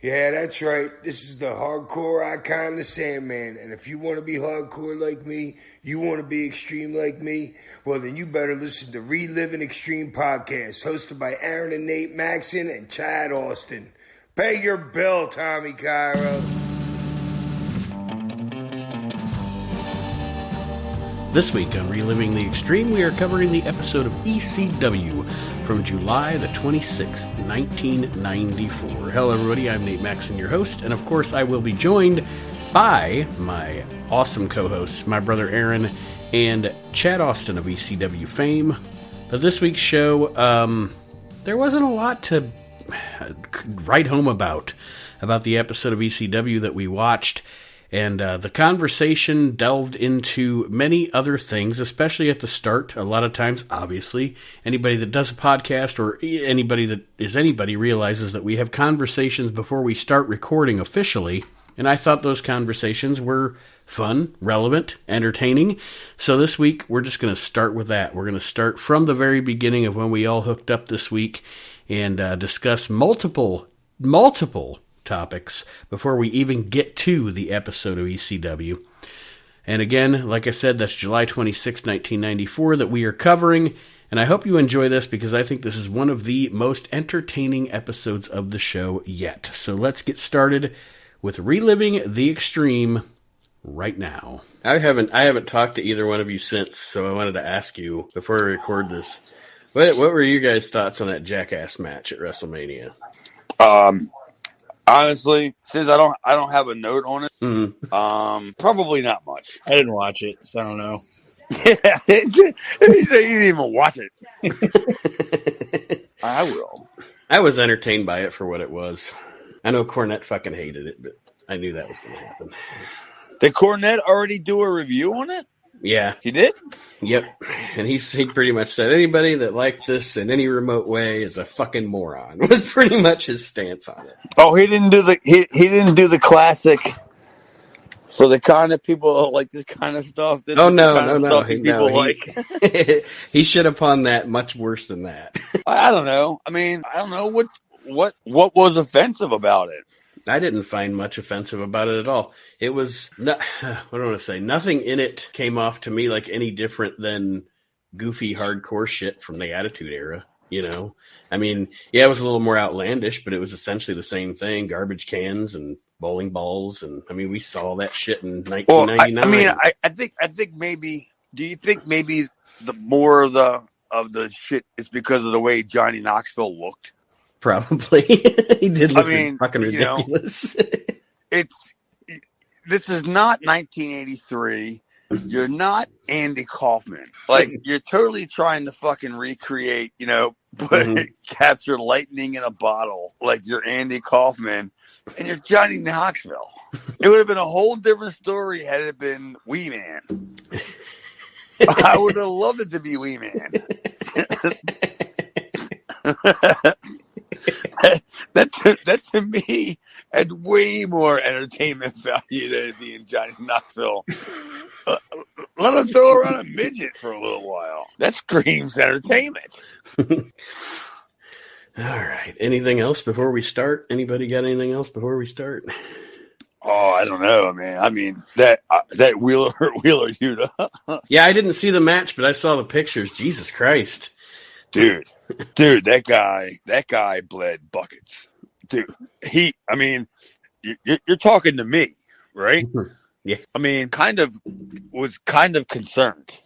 Yeah, that's right. This is the hardcore icon, the Sandman. And if you want to be hardcore like me, you want to be extreme like me, well, then you better listen to Reliving Extreme Podcast, hosted by Aaron and Nate Maxson and Chad Austin. Pay your bill, Tommy Cairo. This week on Reliving the Extreme, we are covering the episode of ECW from July the 26th, 1994. Hello, everybody. I'm Nate Maxson, your host, and of course, I will be joined by my awesome co-hosts, my brother Aaron and Chad Austin of ECW fame. But this week's show, there wasn't a lot to write home about the episode of ECW that we watched. And the conversation delved into many other things, especially at the start. A lot of times, obviously, anybody that does a podcast or anybody that is anybody realizes that we have conversations before we start recording officially. And I thought those conversations were fun, relevant, entertaining. So this week, we're just going to start with that. We're going to start from the very beginning of when we all hooked up this week and discuss multiple topics before we even get to the episode of ECW. And again, like I said, that's July 26, 1994 that we are covering, and I hope you enjoy this because I think this is one of the most entertaining episodes of the show yet. So let's get started with Reliving the Extreme right now. I haven't talked to either one of you since, so I wanted to ask you before we record this, what were your guys' thoughts on that Jackass match at WrestleMania? Honestly, since I don't have a note on it, probably not much. I didn't watch it, so I don't know. Yeah, you didn't even watch it. I will. I was entertained by it for what it was. I know Cornette fucking hated it, but I knew that was going to happen. Did Cornette already do a review on it? Yeah. He did? Yep. And he pretty much said anybody that liked this in any remote way is a fucking moron. Was pretty much his stance on it. Oh, he didn't do the classic for the kind of people that like this kind of stuff. No. Like. He should have upon that much worse than that. I don't know. I mean, I don't know what was offensive about it. I didn't find much offensive about it at all. It was, what do I want to say? Nothing in it came off to me like any different than goofy hardcore shit from the Attitude Era, you know? I mean, yeah, it was a little more outlandish, but it was essentially the same thing. Garbage cans and bowling balls. And I mean, we saw that shit in 1999. Well, I think maybe, do you think maybe the more of the shit is because of the way Johnny Knoxville looked? Probably. He did look fucking ridiculous. This is not 1983. You're not Andy Kaufman. Like, you're totally trying to fucking recreate, capture lightning in a bottle like you're Andy Kaufman and you're Johnny Knoxville. It would have been a whole different story had it been Wee Man. I would have loved it to be Wee Man. That to me had way more entertainment value than it being Johnny Knoxville. Let us throw around a midget for a little while. That screams entertainment. All right. Anything else before we start? Anybody got anything else before we start? Oh, I don't know, man. I mean, that Wheeler Yuta. Yeah, I didn't see the match, but I saw the pictures. Jesus Christ. Dude, that guy bled buckets. Dude, you're talking to me, right? Yeah. I mean, was kind of concerned.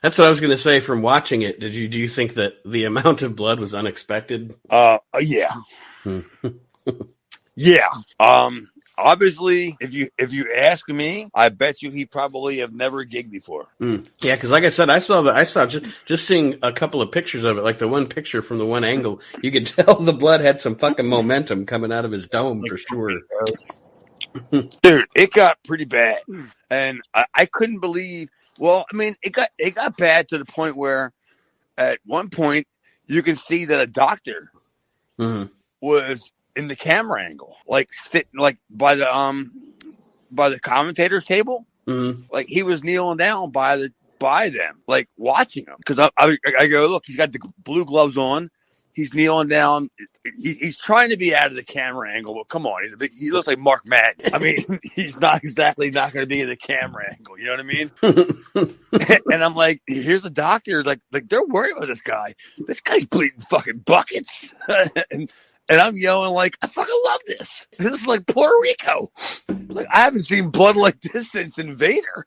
That's what I was going to say from watching it. Do you think that the amount of blood was unexpected? Yeah. Yeah. Obviously, if you ask me, I bet you he probably have never gigged before. Yeah, because like I said, I saw just seeing a couple of pictures of it, like the one picture from the one angle, you could tell the blood had some fucking momentum coming out of his dome for sure. Dude, it got pretty bad, and I couldn't believe. Well, I mean, it got bad to the point where, at one point, you can see that a doctor was in the camera angle, like sitting like by the commentator's table, like he was kneeling down by them, like watching them. Because I go, look, he's got the blue gloves on, He's kneeling down. He's trying to be out of the camera angle, but come on, he looks like Mark Madden. I mean, he's not going to be in the camera angle. You know what I mean? And I'm like, here's the doctor. Like they're worried about this guy. This guy's bleeding fucking buckets. And I'm yelling like, I fucking love this. This is like Puerto Rico. Like I haven't seen blood like this since Invader.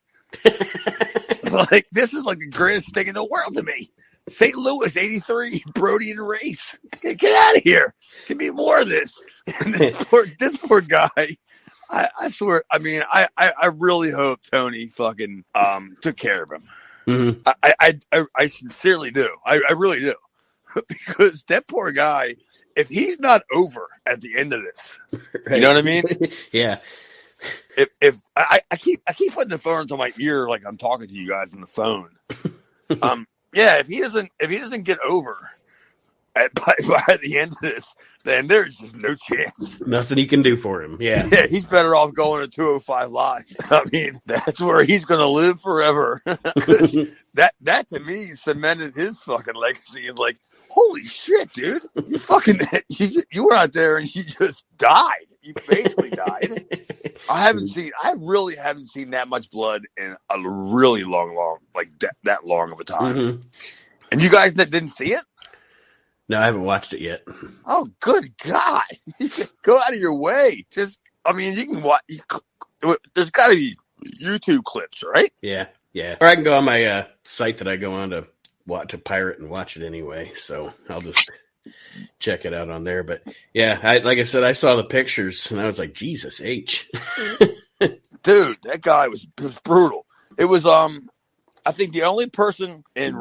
Like this is like the greatest thing in the world to me. St. Louis, 83, Brody and Race. Get out of here. Give me more of this. And this poor guy, I swear, I mean, I really hope Tony fucking took care of him. Mm-hmm. I sincerely do. I really do. Because that poor guy, if he's not over at the end of this, right. You know what I mean? Yeah. If I keep putting the phone to my ear like I'm talking to you guys on the phone. Yeah, if he doesn't get over by the end of this, then there's just no chance. Nothing he can do for him. Yeah. Yeah, he's better off going to 205 Live. I mean, that's where he's going to live forever. that to me cemented his fucking legacy of like, holy shit, dude. You fucking you were out there and you just died. You basically died. I really haven't seen that much blood in a really long, like that long of a time. Mm-hmm. And you guys that didn't see it? No, I haven't watched it yet. Oh, good God. Go out of your way. Just, I mean, you can watch. There's got to be YouTube clips, right? Yeah. Or I can go on my site that I go on to pirate and watch it anyway. So I'll just check it out on there. But yeah, like I said, I saw the pictures and I was like, Jesus H. Dude, that guy was brutal. It was, I think the only person in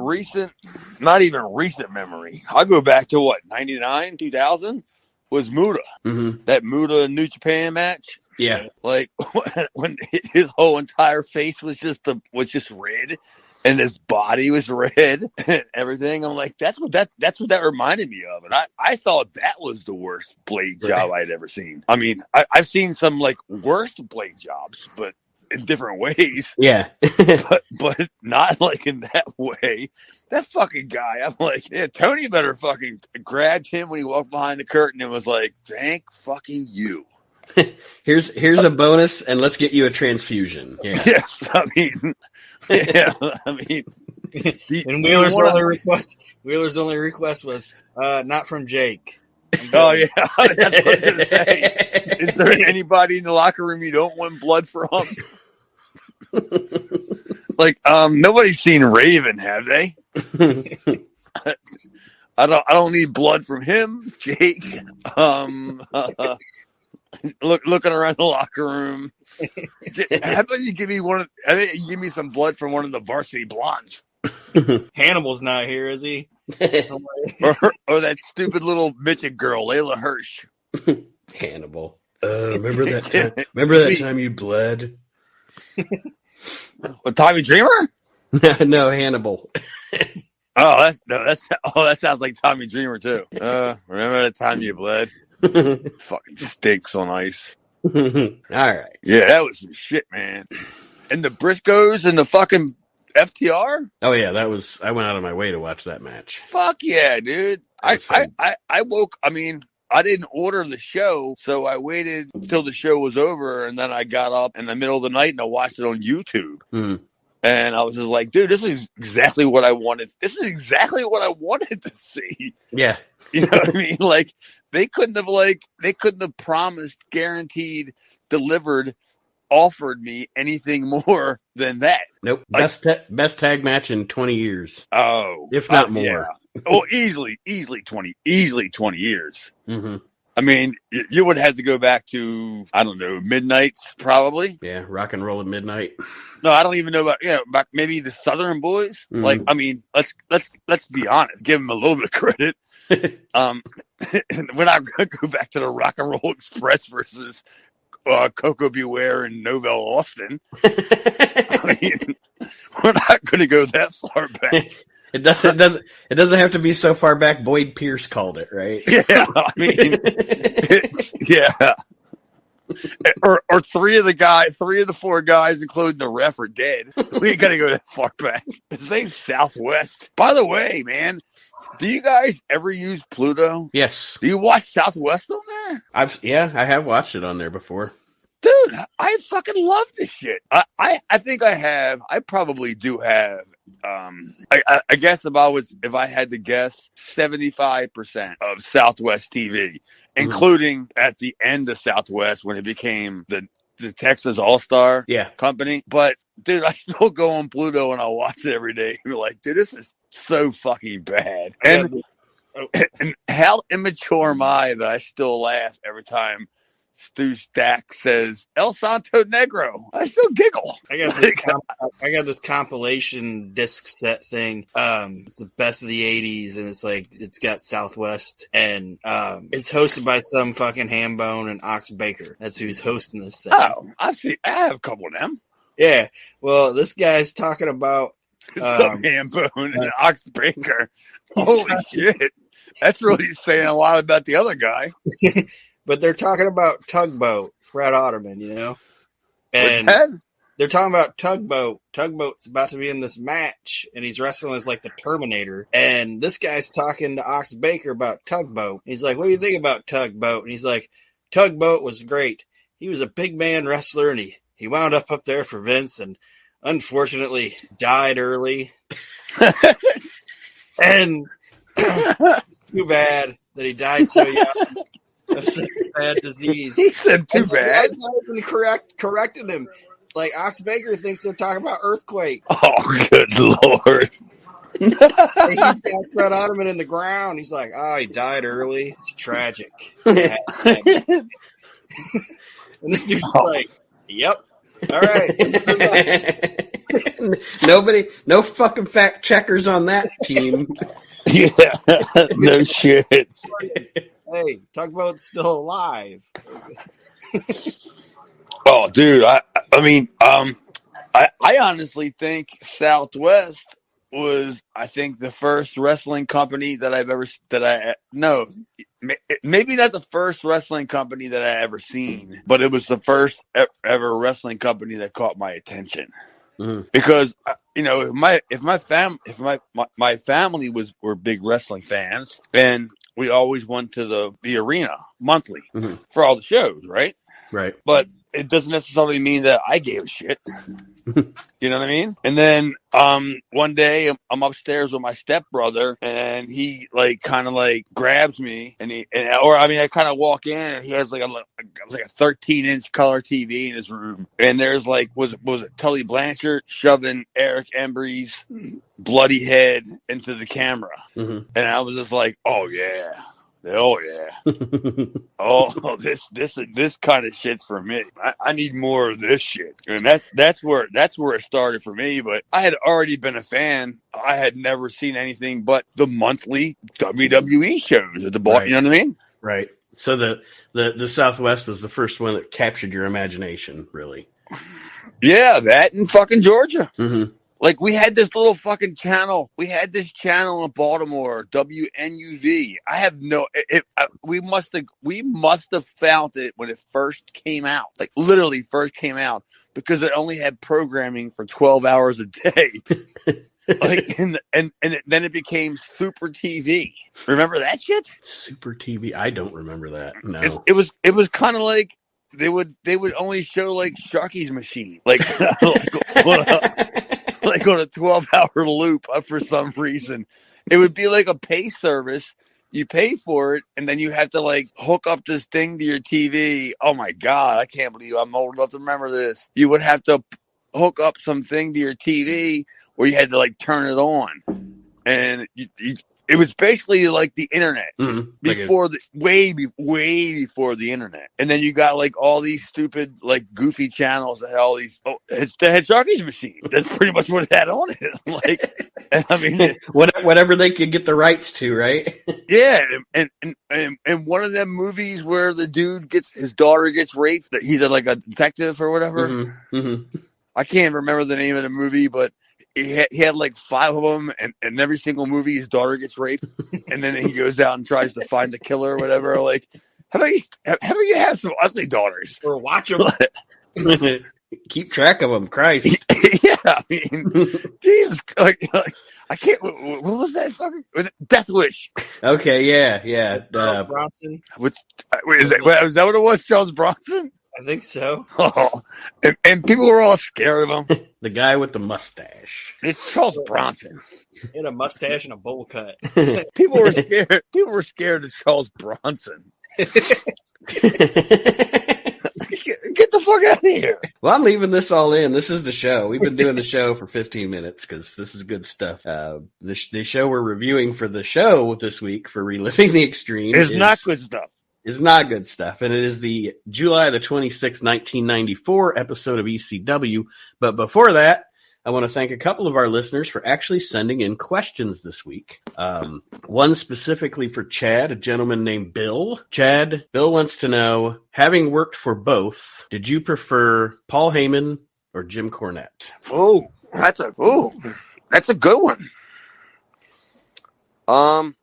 not even recent memory, I'll go back to 99, 2000, was Muda. Mm-hmm. That Muda New Japan match. Yeah. Like when his whole entire face was just red and his body was red and everything. I'm like, that's what that reminded me of. And I thought that was the worst blade job I'd ever seen. I mean, I've seen some like worst blade jobs, but in different ways. Yeah. but not like in that way. That fucking guy, I'm like, yeah, Tony better fucking grabbed him when he walked behind the curtain and was like, thank fucking you. Here's a bonus and let's get you a transfusion. Yeah. Yes. I mean, yeah. I mean, and Wheeler's only request was not from Jake. Oh yeah, that's what I was gonna say. Is there anybody in the locker room you don't want blood from? Like, nobody's seen Raven, have they? I don't need blood from him, Jake. Looking around the locker room. How about you give me some blood from one of the varsity blondes? Hannibal's not here, is he? or that stupid little midget girl, Layla Hirsch. Hannibal. Remember that time you bled? Tommy Dreamer? No, Hannibal. That sounds like Tommy Dreamer too. Remember that time you bled? Fucking stinks on ice. All right. Yeah, that was some shit, man. And the Briscoes and the fucking FTR? Oh yeah, I went out of my way to watch that match. Fuck yeah, dude. I didn't order the show, so I waited until the show was over, and then I got up in the middle of the night and I watched it on YouTube. Mm. And I was just like, dude, this is exactly what I wanted. This is exactly what I wanted to see. Yeah. You know what I mean? Like, they couldn't have promised, guaranteed, delivered, offered me anything more than that. Nope. Like, best tag match in 20 years. Oh. If not more. Yeah. Oh, easily 20 years. Mm-hmm. I mean, you would have to go back to, I don't know, Midnights, probably. Yeah, Rock and Roll at Midnight. No, I don't even know about maybe the Southern Boys. Mm-hmm. Like, I mean, let's be honest, give them a little bit of credit. We're not going to go back to the Rock and Roll Express versus Coco Beware and Novell Austin. I mean, we're not going to go that far back. It doesn't have to be so far back. Boyd Pierce called it, right? Yeah, I mean, yeah. Or three of the four guys, including the ref, are dead. We ain't got to go that far back. It's Southwest. By the way, man, Do you guys ever use Pluto? Yes. Do you watch Southwest on there? I have watched it on there before. Dude, I fucking love this shit. I think I have. I probably do have. I guess if I had to guess, 75% of Southwest TV, including at the end of Southwest when it became the Texas All-Star company. But dude, I still go on Pluto and I'll watch it every day. You're like, dude, this is so fucking bad. And how immature am I that I still laugh every time Stu Stack says El Santo Negro? I still giggle. I got this compilation disc set thing. It's the best of the '80s, and it's got Southwest, and it's hosted by some fucking Hambone and Ox Baker. That's who's hosting this thing. Oh, I have a couple of them. Yeah. Well, this guy's talking about Hambone and Ox Baker. Holy shit! That's really saying a lot about the other guy. But they're talking about Tugboat, Fred Otterman, you know? And they're talking about Tugboat. Tugboat's about to be in this match, and he's wrestling as like the Terminator. And this guy's talking to Ox Baker about Tugboat. He's like, what do you think about Tugboat? And he's like, Tugboat was great. He was a big man wrestler, and he wound up there for Vince, and unfortunately died early. And it's too bad that he died so young. That's a bad disease. He said too bad. Corrected him. Like Ox Baker thinks they're talking about Earthquake. Oh, good Lord. He's got Fred Otterman in the ground. He's like, he died early. It's tragic. And this dude's like, yep. All right. No fucking fact checkers on that team. Yeah, no shit. Hey, Tugboat's still alive. Oh, dude, I honestly think Southwest was, I think, the first wrestling company that maybe not the first wrestling company that I ever seen, but it was the first ever wrestling company that caught my attention. Mm-hmm. Because if my family were big wrestling fans, and we always went to the arena monthly for all the shows, right? Right. But it doesn't necessarily mean that I gave a shit. You know what I mean? And then one day I'm upstairs with my stepbrother, and he kind of grabs me, I kind of walk in, and he has like a 13-inch color TV in his room, and there's was it Tully Blanchard shoving Eric Embry's bloody head into the camera, and I was just like, oh yeah. Oh yeah! Oh, this kind of shit's for me. I need more of this shit, and that's where it started for me. But I had already been a fan. I had never seen anything but the monthly WWE shows at the bar. Right. You know what I mean? Right. So the Southwest was the first one that captured your imagination, really. Yeah, that in fucking Georgia. Mm-hmm. We had this little fucking channel. We had this channel in Baltimore, WNUV. I have we must have found it when it first came out. Literally first came out, because it only had programming for 12 hours a day. And then it became Super TV. Remember that shit? Super TV. I don't remember that. No. It was kind of like they would only show Sharky's Machine. On a 12-hour loop for some reason. It would be like a pay service. You pay for it, and then you have to hook up this thing to your TV. Oh my God, I can't believe I'm old enough to remember this. You would have to hook up something to your TV where you had to turn it on. And it was basically like the internet before way before the internet. And then you got all these stupid goofy channels that had all these. Oh, it's the Head Sharky's Machine. That's pretty much what it had on it. I mean, whatever they could get the rights to, right? Yeah, and one of them movies where the dude his daughter gets raped. He's a detective or whatever. Mm-hmm. Mm-hmm. I can't remember the name of the movie, but he had 5 of them, and every single movie his daughter gets raped, and then he goes out and tries to find the killer or whatever. How about you have some ugly daughters? Or watch them. Keep track of them, Christ. Yeah, I mean, Jesus, I can't. What was that fucking Death Wish? Okay, yeah. Charles Bronson. Is that what it was? Charles Bronson? I think so. Oh, and people were all scared of him. The guy with the mustache. It's Charles Bronson. He had a mustache and a bowl cut. People were scared. People were scared of Charles Bronson. Get the fuck out of here. Well, I'm leaving this all in. This is the show. We've been doing the show for 15 minutes because this is good stuff. The show we're reviewing for the show this week for Reliving the Extreme is not good stuff. Is not good stuff. And it is the July the 26th, 1994 episode of ECW. But before that, I want to thank a couple of our listeners for actually sending in questions this week. One specifically for Chad, a gentleman named Bill. Bill wants to know, having worked for both, did you prefer Paul Heyman or Jim Cornette? That's a good one. I'm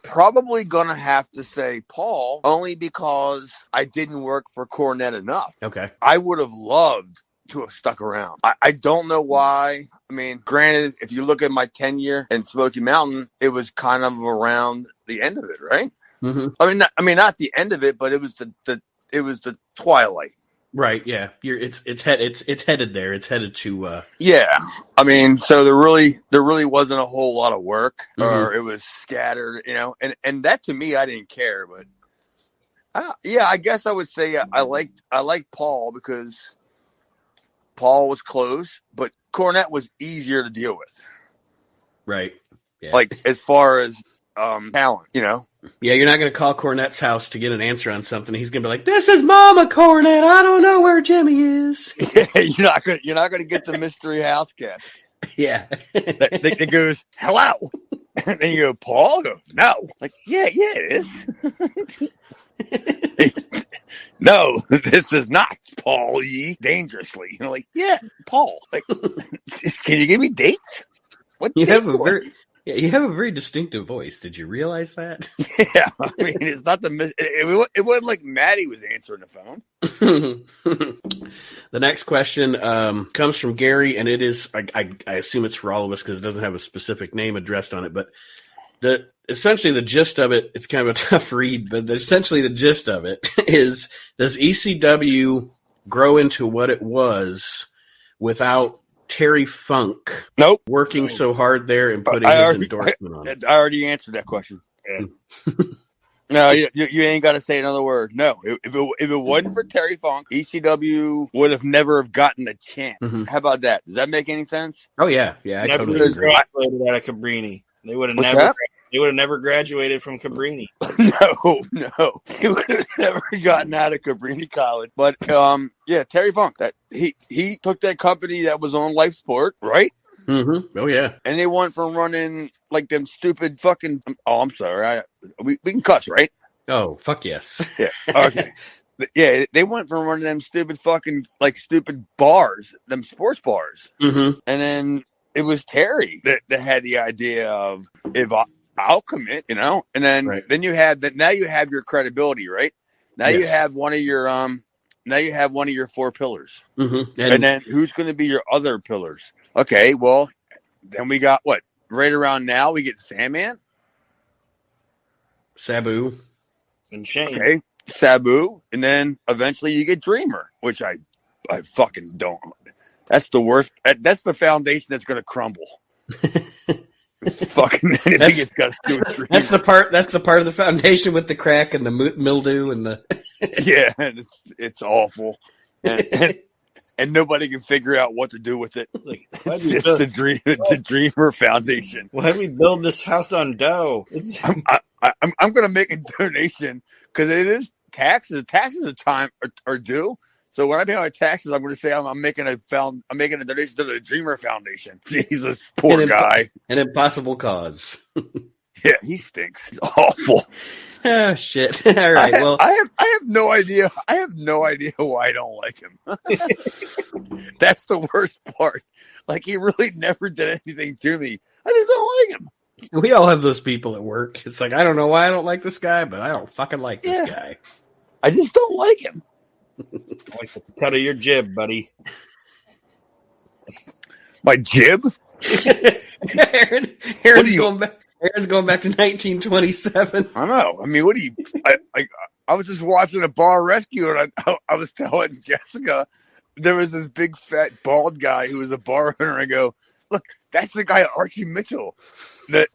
probably gonna have to say Paul, only because I didn't work for Cornette enough. Okay. I would have loved to have stuck around. I don't know why. I mean, granted, if you look at my tenure in Smoky Mountain, it was kind of around the end of it, right? Mm-hmm. I mean, not the end of it, but it was the twilight. Right. Yeah. It's headed there. It's headed to. Yeah. I mean, so there really wasn't a whole lot of work, or it was scattered, and that to me, I didn't care, but yeah, I guess I would say I liked Paul because Paul was close, but Cornette was easier to deal with. Right. Yeah. Like as far as talent, Yeah, you're not going to call Cornette's house to get an answer on something. He's going to be like, "This is Mama Cornette. I don't know where Jimmy is." Yeah, you're not gonna get the mystery house guest. Yeah. That goes, "Hello," and then you go, "Paul?" I go, "No." Like, yeah, it is. No, this is not Paul Yee dangerously. Like, yeah, Paul. Like, can you give me dates? What you dates have a very distinctive voice. Did you realize that? Yeah, I mean, it's not it wasn't like Maddie was answering the phone. The next question comes from Gary, and it is I assume it's for all of us because it doesn't have a specific name addressed on it, but essentially the gist of it, it's kind of a tough read, but essentially the gist of it is, does ECW grow into what it was without Terry Funk working so hard there and putting his endorsement on it? I already answered that question. Yeah. No, you ain't got to say another word. No, if it wasn't for Terry Funk, ECW would have never have gotten a chance. Mm-hmm. How about that? Does that make any sense? Oh yeah. I totally agree. Graduated out of Cabrini. They would have never graduated from Cabrini. No. He would have never gotten out of Cabrini College. But yeah, Terry Funk. That he took that company that was on Life Sport, right? Mm-hmm. Oh yeah. And they went from running like them stupid fucking. Oh, I'm sorry. We can cuss, right? Oh, fuck yes. Yeah. Okay. Yeah, they went from running them stupid fucking stupid bars, them sports bars, and then it was Terry that had the idea of, if I'll commit, and then then you have that. Now you have your credibility, right? Now you have one of your now you have one of your four pillars, and then who's going to be your other pillars? Okay, well, then we got what right around now we get Sandman, Sabu, and Shane. Okay, Sabu, and then eventually you get Dreamer, which I fucking don't. That's the worst. That's the foundation that's going to crumble. Fucking anything it's got to do with Dreamer. That's the part of the foundation with the crack and the mildew and the. Yeah, and it's awful, and nobody can figure out what to do with it. Like, it's the Dreamer Foundation. Why did we build this house on dough? I'm going to make a donation because it is taxes. Taxes are due. So when I pay my taxes, I'm going to say I'm making a donation to the Dreamer Foundation. Jesus, poor guy. An impossible cause. Yeah, he stinks. He's awful. Oh shit! All right. Well, I have no idea. I have no idea why I don't like him. That's the worst part. Like, he really never did anything to me. I just don't like him. We all have those people at work. It's like, I don't know why I don't like this guy, but I don't fucking like this guy. I just don't like him. I like the cut of your jib, buddy. My jib? Aaron's going back. Aaron's going back to 1927. I know. I mean, what do you? I was just watching a bar rescue, and I was telling Jessica there was this big fat bald guy who was a bar owner. I go, look, that's the guy Archie Mitchell that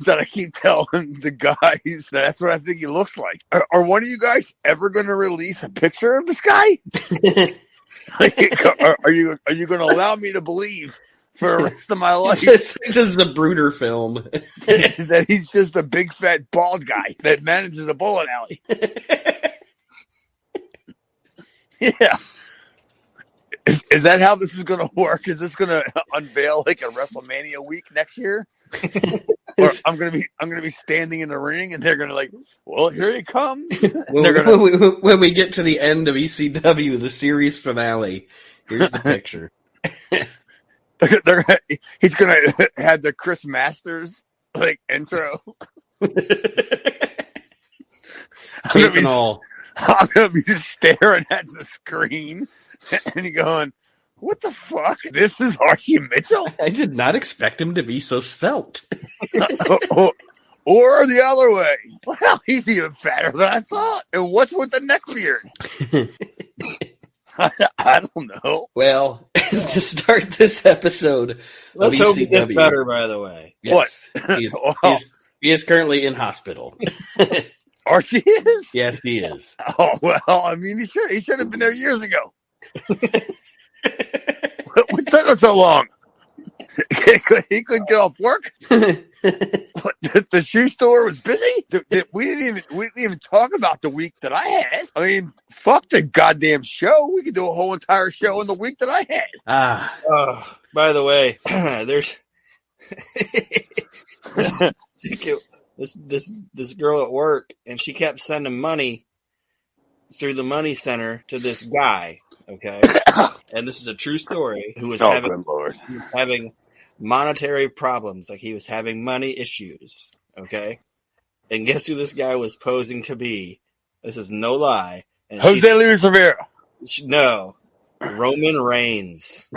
I keep telling the guys that's what I think he looks like. Are one of you guys ever going to release a picture of this guy? Are you going to allow me to believe for the rest of my life this is a Bruder film that he's just a big fat bald guy that manages a bowling alley? Yeah. Is that how this is going to work? Is this going to unveil like a WrestleMania week next year? Or I'm going to be standing in the ring, and they're going to like, well, here he comes. When we get to the end of ECW, the series finale, here's the picture. He's going to have the Chris Masters like intro. I'm going to be just staring at the screen. And you're going, what the fuck? This is Archie Mitchell? I did not expect him to be so svelte. Or the other way. Well, he's even fatter than I thought. And what's with the neck beard? I don't know. Well, to start this episode, let's hope he gets better, by the way. Yes, what? He is currently in hospital. Archie is? Yes, he is. Oh, well, I mean, he should have been there years ago. What took so long? He couldn't get off work. The shoe store was busy. We didn't even talk about the week that I had. I mean, fuck the goddamn show. We could do a whole entire show in the week that I had. By the way, there's this girl at work, and she kept sending money through the money center to this guy. Okay, and this is a true story. Who was having monetary problems, like he was having money issues. Okay, and guess who this guy was posing to be? This is no lie. And Jose Luis Rivera. No, Roman Reigns.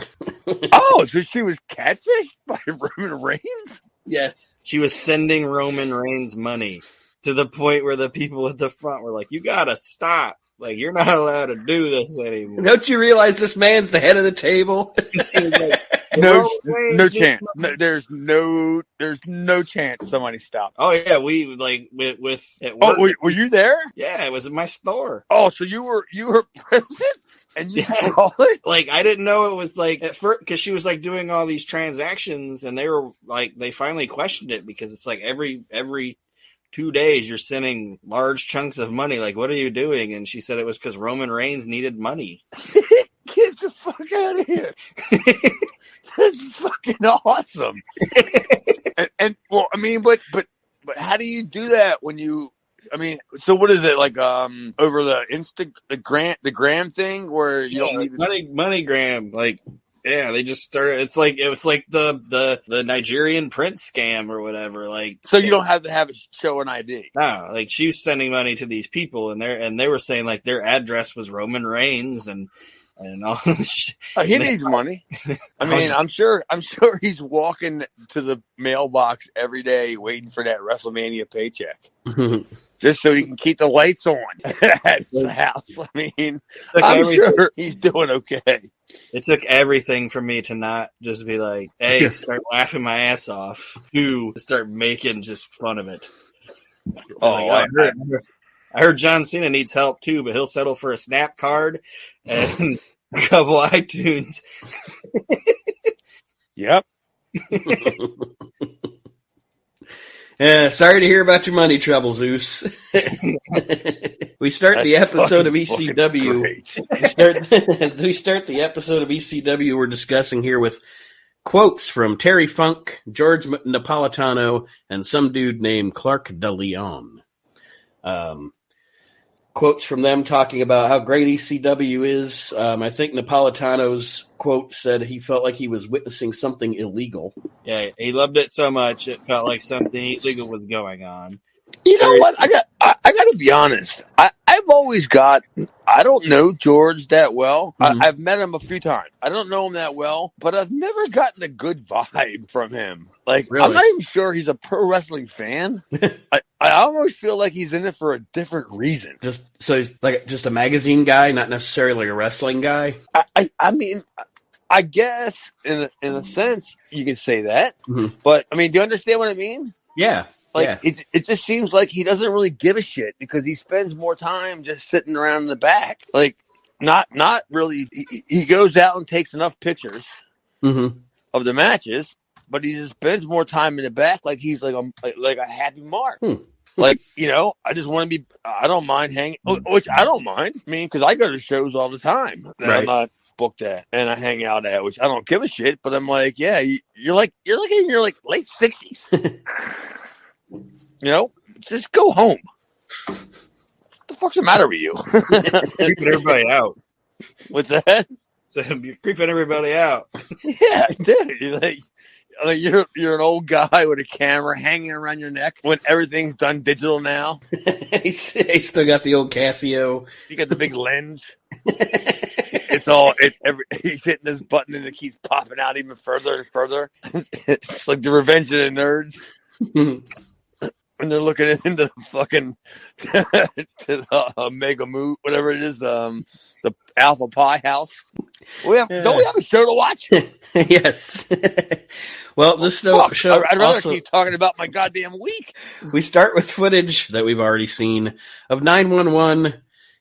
Oh, so she was catfished by Roman Reigns? Yes, she was sending Roman Reigns money to the point where the people at the front were like, "You gotta stop." Like, you're not allowed to do this anymore. Don't you realize this man's the head of the table? Like, no chance. No, there's no chance somebody stopped. Oh yeah, we like with at work. Oh, were you there? Yeah, it was in my store. Oh, so you were president and you saw it? Like, I didn't know it was like at first, because she was like doing all these transactions, and they were like, they finally questioned it because it's like every 2 days you're sending large chunks of money. Like, what are you doing? And she said it was because Roman Reigns needed money. Get the fuck out of here. That's fucking awesome. and well, I mean, but how do you do that when you, I mean, so what is it like, over the gram thing where you don't need MoneyGram, like, yeah, they just started. It was like the Nigerian prince scam or whatever. Like, so you don't have to have a show an ID. No, like she was sending money to these people, and they were saying like their address was Roman Reigns and all. He needs money. I mean, I'm sure he's walking to the mailbox every day waiting for that WrestleMania paycheck. Just so he can keep the lights on at his house. I mean, I'm sure he's doing okay. It took everything for me to not just be like, hey, start laughing my ass off, to start making just fun of it. Oh, like, I heard John Cena needs help too, but he'll settle for a Snap card and a couple iTunes. Yep. Sorry to hear about your money trouble, Zeus. We start the episode of ECW. We start the episode of ECW we're discussing here with quotes from Terry Funk, George Napolitano, and some dude named Clark DeLeon. Quotes from them talking about how great ECW is. I think Napolitano's quote said he felt like he was witnessing something illegal. Yeah, he loved it so much it felt like something illegal was going on. You know what? I got to be honest. I've always got. I don't know George that well. I've met him a few times. I don't know him that well, but I've never gotten a good vibe from him. Like, really? I'm not even sure he's a pro wrestling fan. I almost feel like he's in it for a different reason. So he's like just a magazine guy, not necessarily a wrestling guy. I mean, I guess in a sense you could say that. But I mean, do you understand what I mean? Yeah. Like it just seems like he doesn't really give a shit because he spends more time just sitting around in the back. Like not really. He goes out and takes enough pictures of the matches, but he just spends more time in the back. Like he's like a happy mark. Like, you know, I just want to be. I don't mind hanging, which I don't mind. I mean, because I go to shows all the time that I'm not booked at, and I hang out at, which I don't give a shit. But I'm like, yeah, you're like in your like late 60s. You know, just go home. What the fuck's the matter with you? Creeping everybody out. What's that? So you're creeping everybody out. Yeah, dude. You're an old guy with a camera hanging around your neck when everything's done digital now. He's still got the old Casio. You got the big lens. He's hitting this button and it keeps popping out even further and further. It's like the Revenge of the Nerds. When they're looking into the fucking to the Mega Moot, whatever it is, the Alpha Pie House. Don't we have a show to watch? Yes. Well, this show. I'd rather keep talking about my goddamn week. We start with footage that we've already seen of 911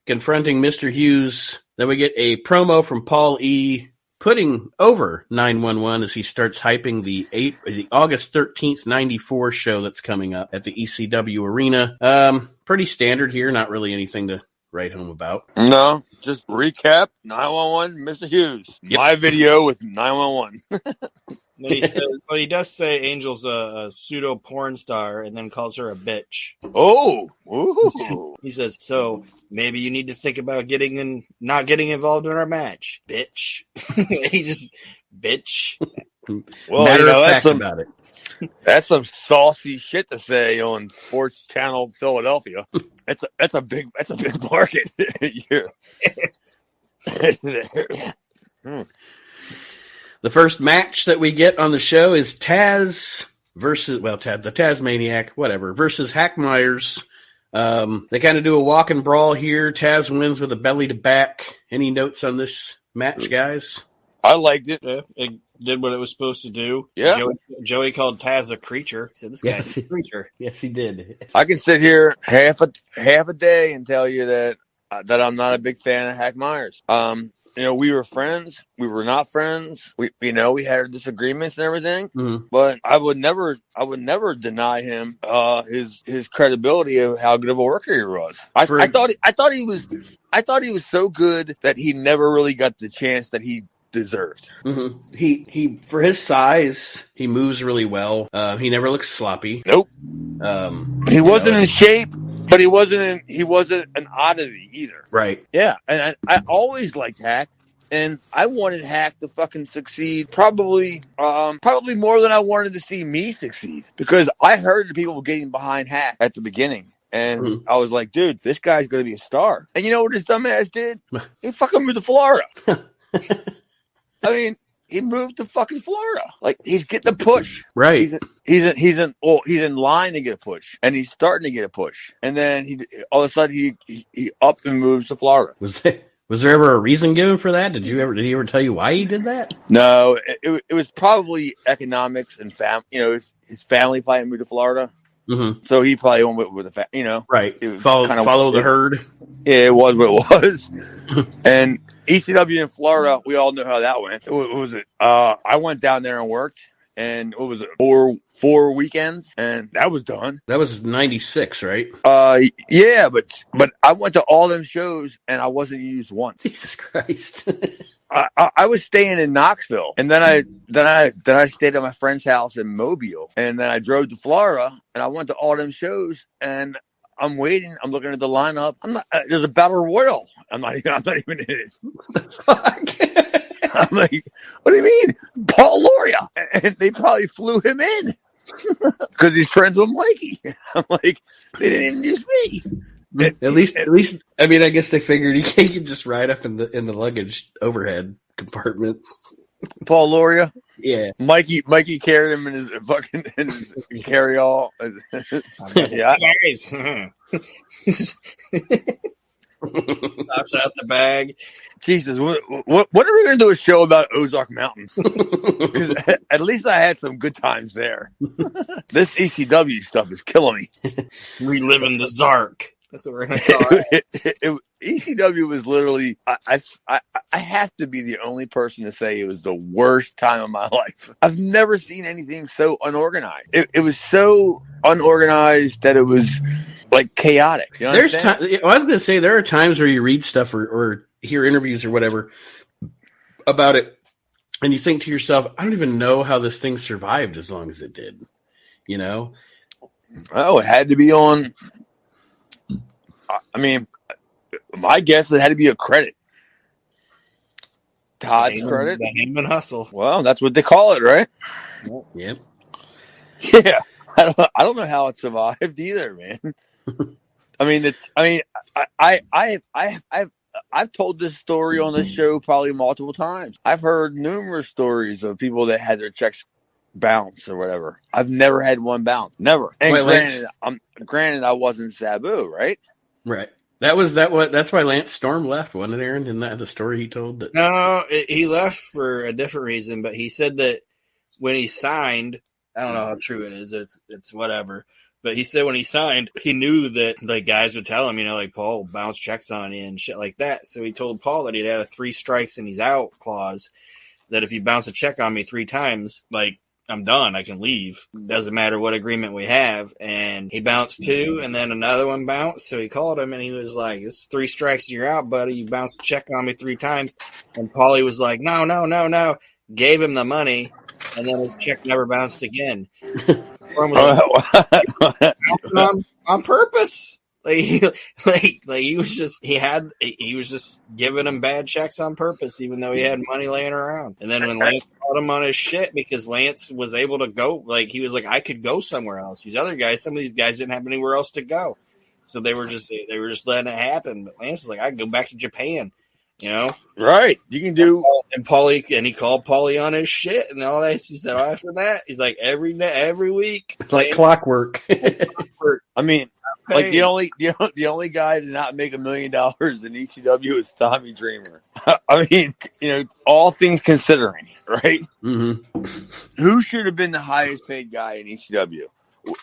confronting Mr. Hughes. Then we get a promo from Paul E. putting over 911 as he starts hyping the August 13th, 94 show that's coming up at the ECW Arena. Pretty standard here, not really anything to write home about. No, just recap 911, Mr. Hughes. Yep. My video with 911. He does say Angel's a pseudo porn star and then calls her a bitch. Oh, ooh. He says, so maybe you need to think about not getting involved in our match, bitch. He just, bitch. Well, that's about it. That's some saucy shit to say on Sports Channel Philadelphia. That's a big market. The first match that we get on the show is Taz versus the Tasmaniac, whatever, versus Hack Myers. They kind of do a walk and brawl here. Taz wins with a belly to back. Any notes on this match, guys? I liked it. Yeah, it did what it was supposed to do. Yeah. Joey called Taz a creature. He said, this guy's a creature. Yes, he did. I can sit here half a day and tell you that I'm not a big fan of Hack Myers. You know, we were friends. We were not friends. We had our disagreements and everything. Mm-hmm. But I would never deny him his credibility of how good of a worker he was. I thought he was so good that he never really got the chance that he deserved. Mm-hmm. He for his size, he moves really well. He never looks sloppy. Nope. He wasn't in shape. But he wasn't an oddity either. Right. Yeah. And I always liked Hack. And I wanted Hack to fucking succeed probably more than I wanted to see me succeed. Because I heard the people getting behind Hack at the beginning. And I was like, dude, this guy's going to be a star. And you know what his dumbass did? He fucking moved to Florida. I mean, he moved to fucking Florida. Like, he's getting a push. Right. He's in line to get a push, and he's starting to get a push. And then all of a sudden he up and moves to Florida. Was there ever a reason given for that? Did he ever tell you why he did that? No, it was probably economics and his family probably moved to Florida. Mm-hmm. So he probably went with the family, Right. Follow the herd. Yeah, it was what it was. And ECW in Florida, we all know how that went. What was it? I went down there and worked, and what was it? Four weekends, and that was done. That was 96, right? Yeah, but I went to all them shows, and I wasn't used once. Jesus Christ. I was staying in Knoxville, and then I stayed at my friend's house in Mobile, and then I drove to Florida, and I went to all them shows, and I'm waiting. I'm looking at the lineup. I'm not. There's a battle royal. I'm not even in it. What the fuck? I'm like, what do you mean, Paul Loria? And they probably flew him in because he's friends with Mikey. I'm like, they didn't even use me. At least, I mean, I guess they figured he could just ride up in the luggage overhead compartment. Paul Loria? Yeah. Mikey carried him in his fucking carry-all. Yeah. Guys. Knocks out the bag. Jesus, what are we going to do a show about Ozark Mountain? Because at least I had some good times there. This ECW stuff is killing me. Reliving the Zark. That's what we're going to call it. ECW was literally, I have to be the only person to say it was the worst time of my life. I've never seen anything so unorganized. It was so unorganized that it was like chaotic. You know I was going to say, there are times where you read stuff or hear interviews or whatever about it, and you think to yourself, I don't even know how this thing survived as long as it did. You know? Oh, it had to be on. I mean, my guess it had to be a credit. Todd's credit. The Heyman Hustle. Well, that's what they call it, right? Yep. Yeah. I don't know how it survived either, man. I've told this story on this show probably multiple times. I've heard numerous stories of people that had their checks bounce or whatever. I've never had one bounce. Never. And granted, I wasn't Sabu, right? Right. That's why Lance Storm left, wasn't it, Aaron? Isn't that the story he told? No, he left for a different reason, but he said that when he signed, I don't know how true it is. It's whatever. But he said when he signed, he knew that like guys would tell him, like Paul bounce checks on you and shit like that. So he told Paul that he'd had a 3 strikes and he's out clause. That if you bounce a check on me 3 times, like I'm done, I can leave. Doesn't matter what agreement we have. And he bounced 2, and then another one bounced. So he called him and he was like, "It's 3 strikes, you're out, buddy. You bounced a check on me 3 times." And Paulie was like, "No." Gave him the money. And then his check never bounced again. On purpose. He was just giving him bad checks on purpose, even though he had money laying around. And then when Lance caught him on his shit, because Lance was able to go, he was like, I could go somewhere else. These other guys, some of these guys didn't have anywhere else to go, so they were just letting it happen. But Lance was like, I could go back to Japan. Right? You can do. And Paulie, and he called Paulie on his shit and all that. He said, after that, he's like every week, it's like clockwork. I mean, like the only guy to not make $1 million in ECW is Tommy Dreamer. I mean, all things considering, right? Mm-hmm. Who should have been the highest paid guy in ECW?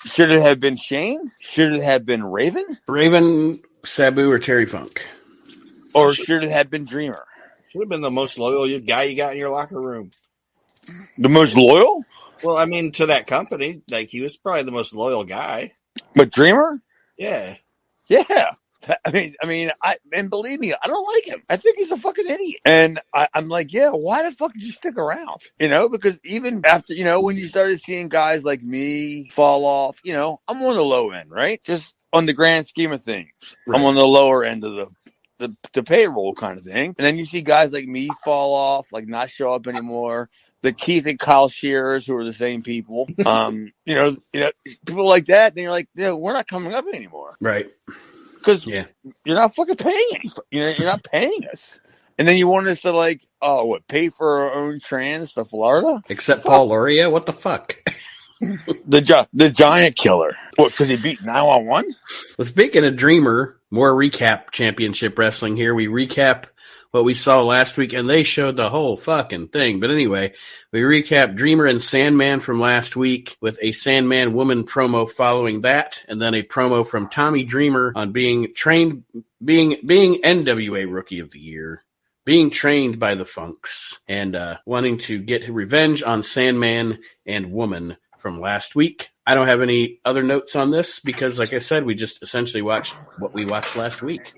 Should it have been Shane? Should it have been Raven? Raven, Sabu, or Terry Funk? Or should it have been Dreamer? Should have been the most loyal guy you got in your locker room. The most loyal? Well, I mean, to that company, he was probably the most loyal guy. But Dreamer? Yeah. I mean, and believe me, I don't like him. I think he's a fucking idiot. And I'm like, yeah, why the fuck did you stick around? Because even after, when you started seeing guys like me fall off, I'm on the low end, right? Just on the grand scheme of things. Right. I'm on the lower end of the payroll kind of thing. And then you see guys like me fall off, not show up anymore. The Keith and Kyle Shearers, who are the same people. People like that, then you're like, we're not coming up anymore. Right. Because you're not fucking paying you're not paying us. And then you want us to pay for our own trans to Florida? Except Paul Loria? What the fuck? The giant killer. What, because he beat 911? Well, speaking of Dreamer, more recap championship wrestling here. We recap what we saw last week, and they showed the whole fucking thing. But anyway, we recap Dreamer and Sandman from last week with a Sandman woman promo following that, and then a promo from Tommy Dreamer on being NWA Rookie of the Year, being trained by the Funks, and wanting to get revenge on Sandman and Woman from last week. I don't have any other notes on this because, like I said, we just essentially watched what we watched last week.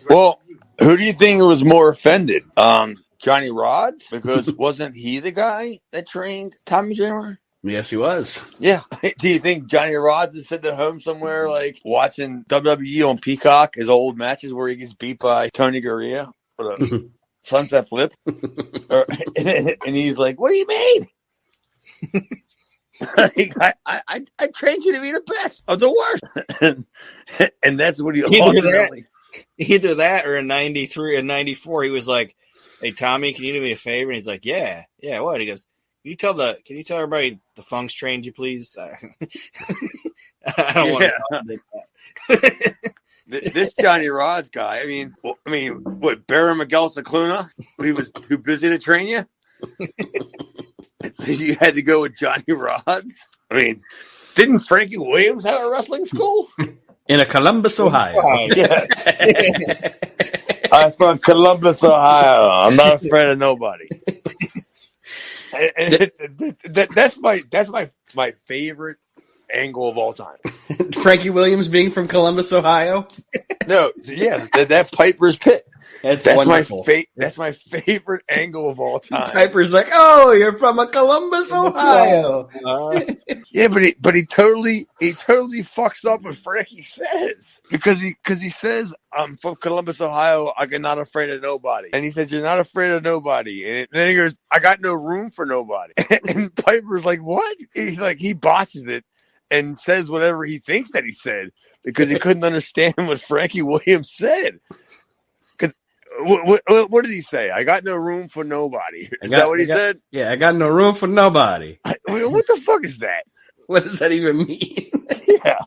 Well, who do you think was more offended? Johnny Rods? Because wasn't he the guy that trained Tommy Dreamer? Yes, he was. Yeah. Do you think Johnny Rods is sitting at home somewhere, watching WWE on Peacock, his old matches where he gets beat by Tony Gurria for the sunset flip? And he's like, what do you mean? Like, I trained you to be the best of the worst. and that's what he either that or in 93 and 94, he was like, "Hey, Tommy, can you do me a favor?" And he's like, Yeah, what? He goes, Can you tell everybody the Funks trained you, please? I don't want to do that. This Johnny Rods guy, I mean, what, Barry Miguel Cicluna? He was too busy to train you? So you had to go with Johnny Rods? I mean, didn't Frankie Williams have a wrestling school? In Columbus, Ohio. Yes. I'm from Columbus, Ohio. I'm not afraid of nobody. That's my favorite angle of all time. Frankie Williams being from Columbus, Ohio? No, yeah, that Piper's Pit. That's wonderful. That's my favorite angle of all time. Piper's like, "Oh, you're from Columbus, Ohio." Yeah, but he totally fucks up what Frankie says because he says, "I'm from Columbus, Ohio. I'm not afraid of nobody." And he says, "You're not afraid of nobody." And then he goes, "I got no room for nobody." And Piper's like, "What?" He botches it and says whatever he thinks that he said because he couldn't understand what Frankie Williams said. What did he say? I got no room for nobody. Is that what he said? Yeah, I got no room for nobody. What the fuck is that? What does that even mean? Yeah.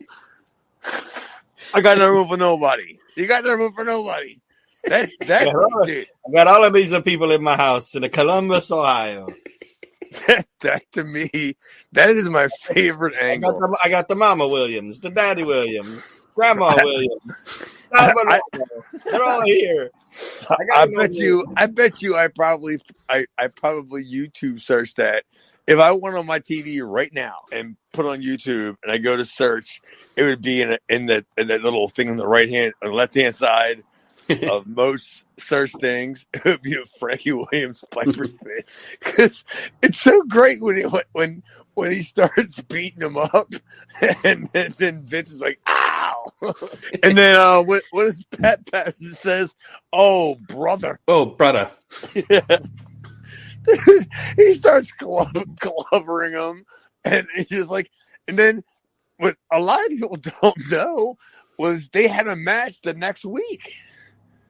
I got no room for nobody. You got no room for nobody. Dude. I got all of these people in my house in Columbus, Ohio. That to me, that is my favorite angle. I got the Mama Williams, the Daddy Williams, Grandma Williams. They're all here. I bet you I probably YouTube searched that. If I went on my TV right now and put on YouTube and I go to search, it would be in that little thing on the left hand side of most search things. It would be a Frankie Williams Piper's Pit because it's so great when he starts beating him up, and then Vince is like, "Ow!" And then what does Pat Patterson says? "Oh, brother." Oh, brother. Yeah. Dude, he starts clobbering him, and he's just like, and then what a lot of people don't know was they had a match the next week.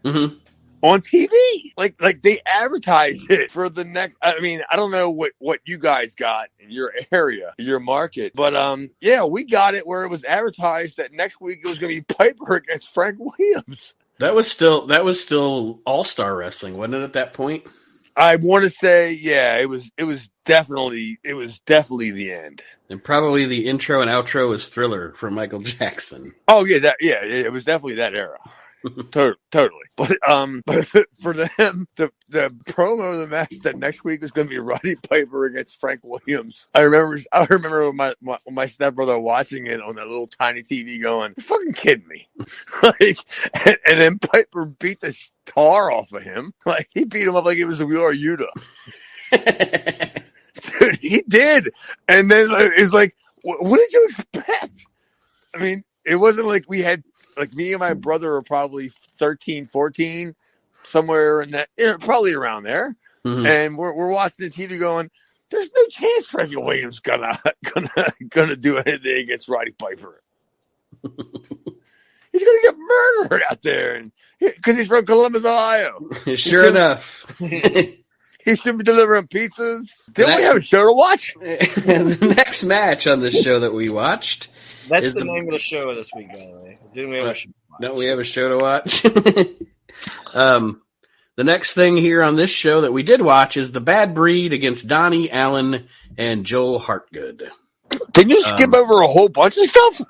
Mm-hmm. On TV, like they advertised it for the next. I mean, I don't know what you guys got in your area, your market, but yeah, we got it where it was advertised that next week it was going to be Piper against Frank Williams. That was still All-Star Wrestling, wasn't it? At that point, I want to say, yeah, it was definitely the end, and probably the intro and outro was Thriller from Michael Jackson. Oh yeah, it was definitely that era. Totally. But for them, the promo of the match that next week is going to be Roddy Piper against Frank Williams. I remember my stepbrother watching it on that little tiny TV going, "You're fucking kidding me." And then Piper beat the tar off of him. Like, he beat him up like it was the We Are Yuta. Dude, he did. And then it's like, what did you expect? I mean, it wasn't like we had, like, me and my brother were probably 13, 14, somewhere in that, probably around there. Mm-hmm. And we're watching the TV going, there's no chance Frankie Williams gonna do anything against Roddy Piper. He's gonna get murdered out there, and because he's from Columbus, Ohio. Sure enough. He should be delivering pizzas. Didn't we have a show to watch? The next match on this show that we watched. That's the name of the show this week, by the way. Didn't we have a show to watch? Don't we have a show to watch? The next thing here on this show that we did watch is The Bad Breed against Donnie Allen and Joel Hartgood. Can you skip over a whole bunch of stuff?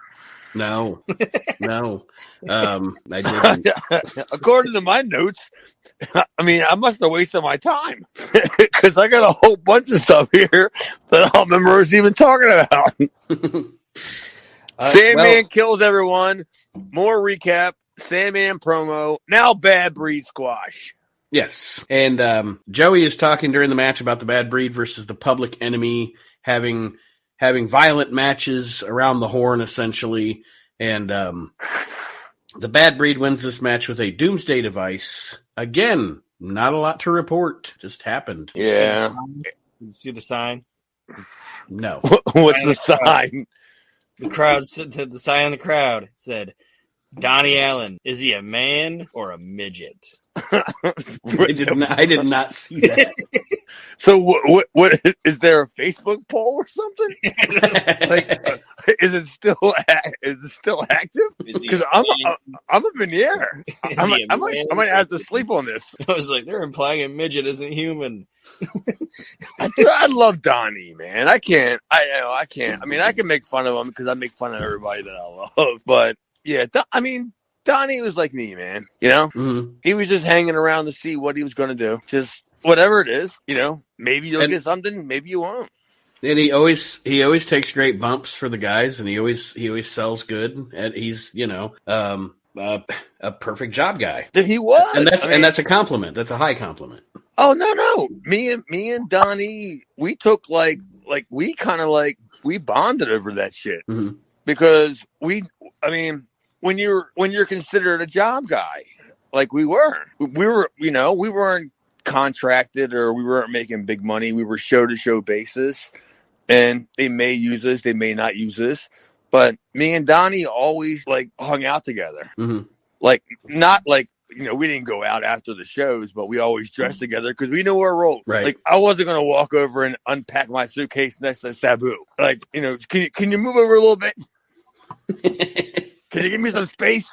No. I didn't. According to my notes, I mean, I must have wasted my time because I got a whole bunch of stuff here that I don't remember us even talking about. Sandman kills everyone. More recap. Sandman promo. Now Bad Breed squash. Yes. And Joey is talking during the match about the Bad Breed versus the Public Enemy having violent matches around the horn, essentially. And the Bad Breed wins this match with a Doomsday device. Again, not a lot to report. Just happened. Yeah. You see the sign? No. What's the sign? The crowd said, the sign in the crowd said, Donnie Allen, is he a man or a midget? I did not see that. So what is there a Facebook poll or something? Is it still active? Because I'm up in the air. I might have to sleep on this. I was like, they're implying a midget isn't human. I love Donnie, man. I can't. I mean, I can make fun of him because I make fun of everybody that I love. But yeah, Donnie was like me, man. You know, He was just hanging around to see what he was going to do. Just whatever it is, you know. Maybe you'll get something, maybe you won't. And he always takes great bumps for the guys, and he always sells good. And he's a perfect job guy. He was, and that's a compliment. That's a high compliment. Oh no! Me and Donnie, we took we bonded over that shit because when you're considered a job guy, like we were, we weren't contracted or we weren't making big money. We were show to show basis, and they may use us, they may not use us, but me and Donnie always hung out together. Not we didn't go out after the shows, but we always dressed together because we knew our role. Right. I wasn't going to walk over and unpack my suitcase next to Sabu. Can you move over a little bit? Can you give me some space,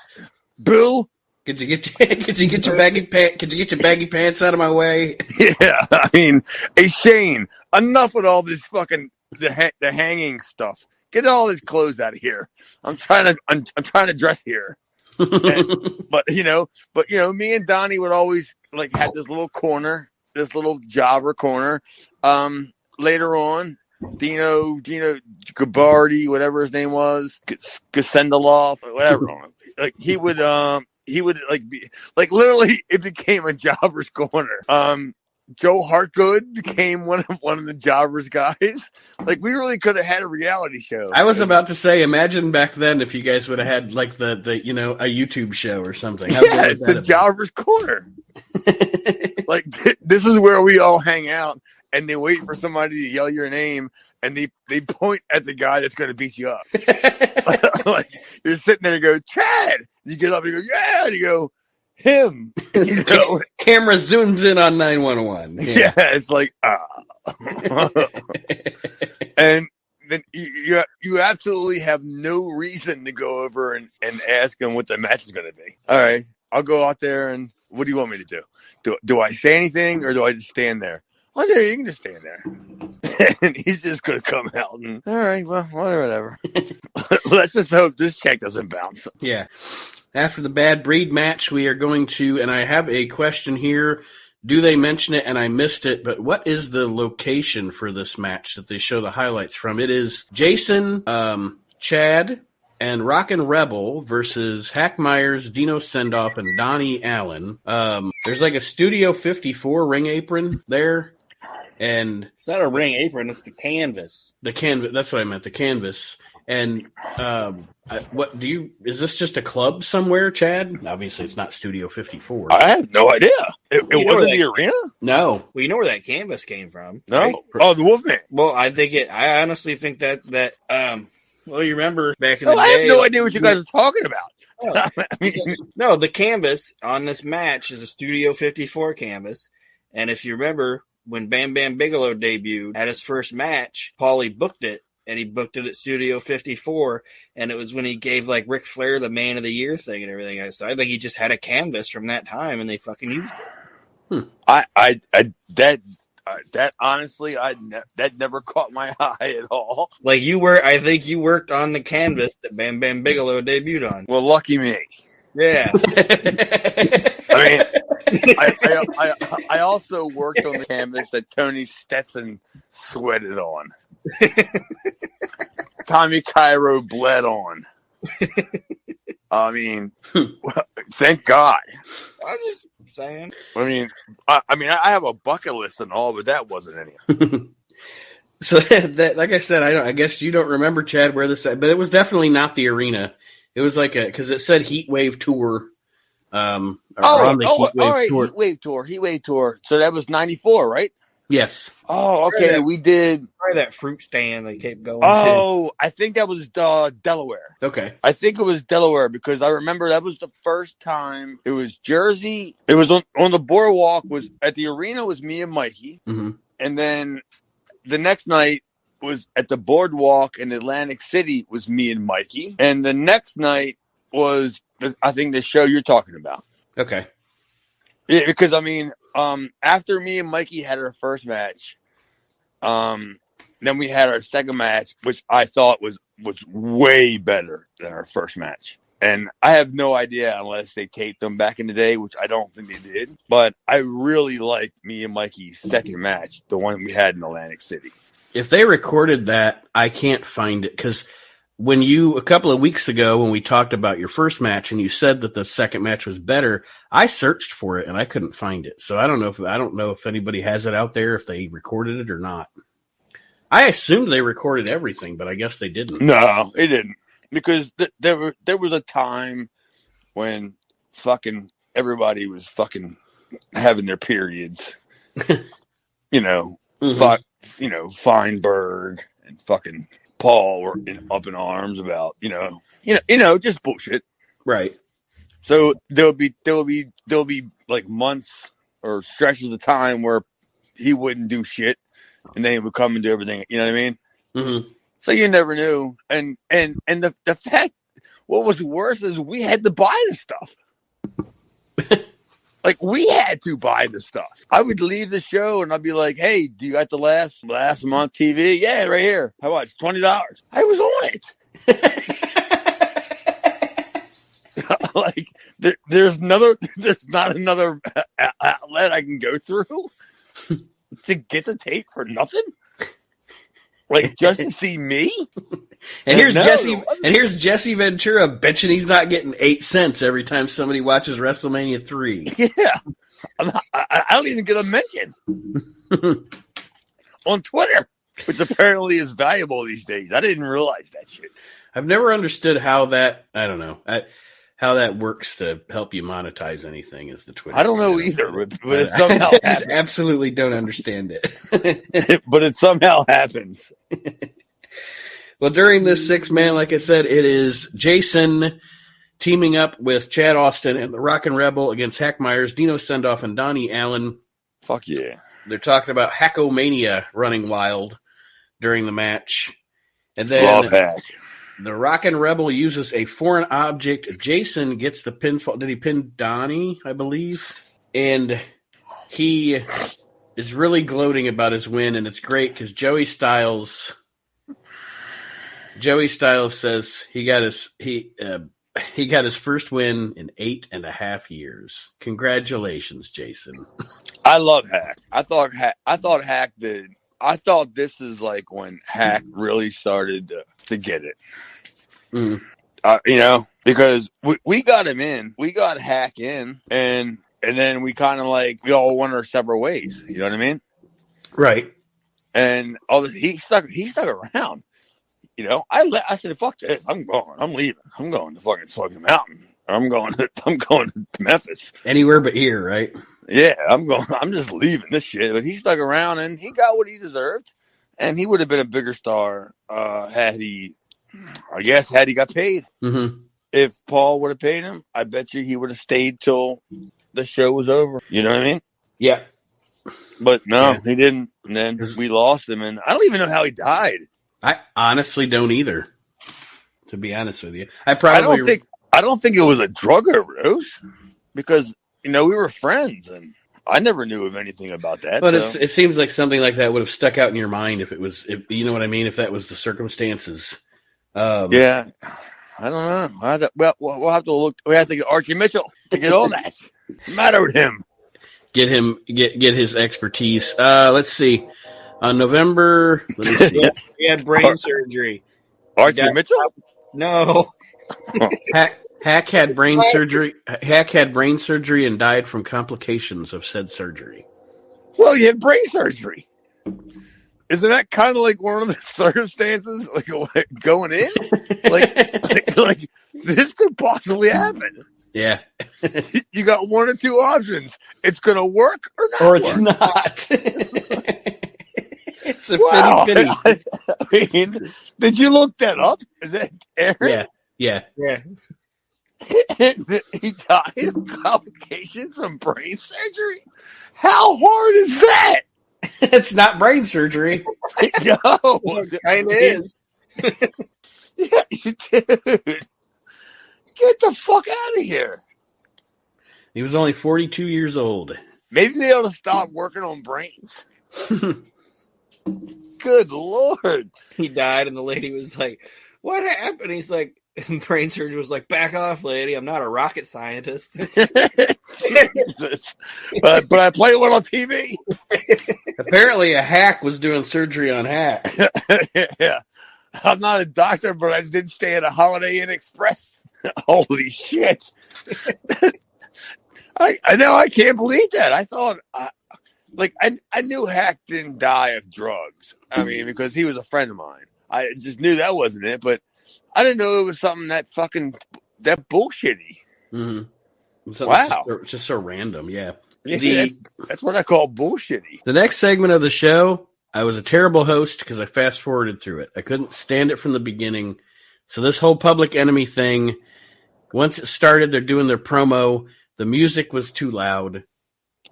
Boo? Could you get your baggy pants out of my way? Yeah, I mean, hey Shane, enough with all this fucking the hanging stuff. Get all his clothes out of here. I'm trying to dress here. But me and Donnie would always have this little corner, this little jobber corner. Later on, Dino Gabardi, whatever his name was, Gasendaloff, whatever. He would be literally it became a jobber's corner. Joe Hartgood became one of the jobbers guys. We really could have had a reality show. I was about to say, imagine back then if you guys would have had the a YouTube show or something. Yeah, it's the jobber's corner. This is where we all hang out, and they wait for somebody to yell your name, and they point at the guy that's going to beat you up. You're sitting there and go, Chad. You get up and you go, yeah. And you go, him. Camera zooms in on 911. Yeah, it's and then you absolutely have no reason to go over and ask him what the match is going to be. All right, I'll go out there, and what do you want me to do? Do I say anything, or do I just stand there? Oh, yeah, you can just stand there. And he's just going to come out and, all right, well, whatever. Let's just hope this check doesn't bounce. Yeah. After the Bad Breed match, we are going to, and I have a question here. Do they mention it? And I missed it, but what is the location for this match that they show the highlights from? It is Jason, Chad, and Rockin' Rebel versus Hack Myers, Dino Sendoff, and Donnie Allen. There's a Studio 54 ring apron there. And it's not a ring apron, it's the canvas. The canvas, that's what I meant, the canvas. And is this just a club somewhere, Chad? Obviously, it's not Studio 54. I have no idea. It wasn't the arena? No. Well, you know where that canvas came from. No. Right? Oh, the Wolfman. Well, I honestly think that well, you remember back in the day. I have no idea what you guys are talking about. No, the canvas on this match is a Studio 54 canvas. And if you remember, when Bam Bam Bigelow debuted at his first match, Paulie booked it, and he booked it at Studio 54, and it was when he gave Ric Flair the Man of the Year thing and everything. So I think he just had a canvas from that time, and they fucking used it. That honestly, that never caught my eye at all. I think you worked on the canvas that Bam Bam Bigelow debuted on. Well, lucky me. Yeah. I mean, I also worked on the canvas that Tony Stetson sweated on. Tommy Cairo bled on. I mean, thank God. I'm just saying. I have a bucket list and all, but that wasn't any. So that, like I said, I guess you don't remember, Chad, where this, but it was definitely not the arena. It was because it said Heat Wave Tour. Heat Wave Tour. Heat Wave Tour. So that was 94, right? Yes. Oh, okay. We did. Probably that fruit stand they kept going to. I think that was Delaware. Okay. I think it was Delaware because I remember that was the first time. It was Jersey. It was on the boardwalk. Was at the arena was me and Mikey, and then the next night was at the boardwalk in Atlantic City was me and Mikey, and the next night was I think the show you're talking about. Okay. Yeah, because I mean, after me and Mikey had our first match, then we had our second match, which I thought was way better than our first match. And I have no idea unless they taped them back in the day, which I don't think they did. But I really liked me and Mikey's second match, the one we had in Atlantic City. If they recorded that, I can't find it because when a couple of weeks ago when we talked about your first match and you said that the second match was better, I searched for it and I couldn't find it. So I don't know if anybody has it out there, if they recorded it or not. I assumed they recorded everything, but I guess they didn't. No, they didn't. Because there was a time when fucking everybody was fucking having their periods. Feinberg and fucking Paul were up in arms about, just bullshit. Right. So there'll be like months or stretches of time where he wouldn't do shit. And then he would come and do everything. You know what I mean? Mm-hmm. So you never knew. And the fact, what was worse is we had to buy the stuff. Like, we had to buy the stuff. I would leave the show and I'd be like, hey, do you got the last month TV? Yeah, right here. How much? $20. I was on it. Like, there's not another outlet I can go through to get the tape for nothing? Like, just to see me? And here's Jesse Ventura bitching he's not getting 8 cents every time somebody watches WrestleMania 3. Yeah. I don't even get a mention on Twitter, which apparently is valuable these days. I didn't realize that shit. I've never understood how that, how that works to help you monetize anything is the Twitter. I don't know either, but it somehow happens. I just absolutely don't understand it. But it somehow happens. Well, during this 6-man, like I said, it is Jason teaming up with Chad Austin and the Rockin' Rebel against Hack Myers, Dino Sendoff, and Donnie Allen. Fuck yeah. They're talking about Hackomania running wild during the match. And then Love Hack. The Rockin' Rebel uses a foreign object. Jason gets the pinfall. Did he pin Donnie, I believe? And he is really gloating about his win, and it's great because Joey Styles says he got his first win in 8.5 years. Congratulations, Jason. I love Hack. I thought Hack did. I thought this is like when Hack really started to get it. Mm. Because we got him in. We got Hack in, and then we kind of we all went our separate ways. You know what I mean? Right. And he stuck around. I said, fuck this. I'm going. I'm leaving. I'm going to fucking Smoky Mountain. I'm going to Memphis. Anywhere but here, right? Yeah, I'm going. I'm just leaving this shit. But he stuck around and he got what he deserved. And he would have been a bigger star had he got paid. Mm-hmm. If Paul would have paid him, I bet you he would have stayed till the show was over. You know what I mean? Yeah. But no, he didn't. And then we lost him. And I don't even know how he died. I honestly don't either. To be honest with you, I don't think it was a drug overdose because we were friends and I never knew of anything about that. But it seems like something like that would have stuck out in your mind if you know what I mean, if that was the circumstances. Yeah, I don't know. We'll have to look. We have to get Archie Mitchell to get on that. What's the matter with him? Get his expertise. Let's see. On November, let me see. He had brain surgery. Archie Mitchell? No. Hack had brain surgery. Hack had brain surgery and died from complications of said surgery. Well, he had brain surgery. Isn't that kind of like one of the circumstances, like going in? like this could possibly happen. Yeah. You got one or two options. It's going to work or not. Or it's not. It's a wow. fitty. I mean, did you look that up? Is that Aaron? Yeah. He died of complications from brain surgery? How hard is that? It's not brain surgery. No. It kind of is. Yeah, dude. Get the fuck out of here. He was only 42 years old. Maybe they ought to stop working on brains. Good Lord. He died, and the lady was like, what happened? He's like, and brain surgeon was like, back off, lady. I'm not a rocket scientist. But I play one on TV. Apparently a hack was doing surgery on hack. Yeah. I'm not a doctor, but I did stay at a Holiday Inn Express. Holy shit. I know, I can't believe that. I thought, I knew Hack didn't die of drugs. I mean, because he was a friend of mine. I just knew that wasn't it, but I didn't know it was something that bullshitty. Mm-hmm. Wow. Just so random, yeah. That's what I call bullshitty. The next segment of the show, I was a terrible host because I fast-forwarded through it. I couldn't stand it from the beginning. So this whole Public Enemy thing, once it started, they're doing their promo. The music was too loud.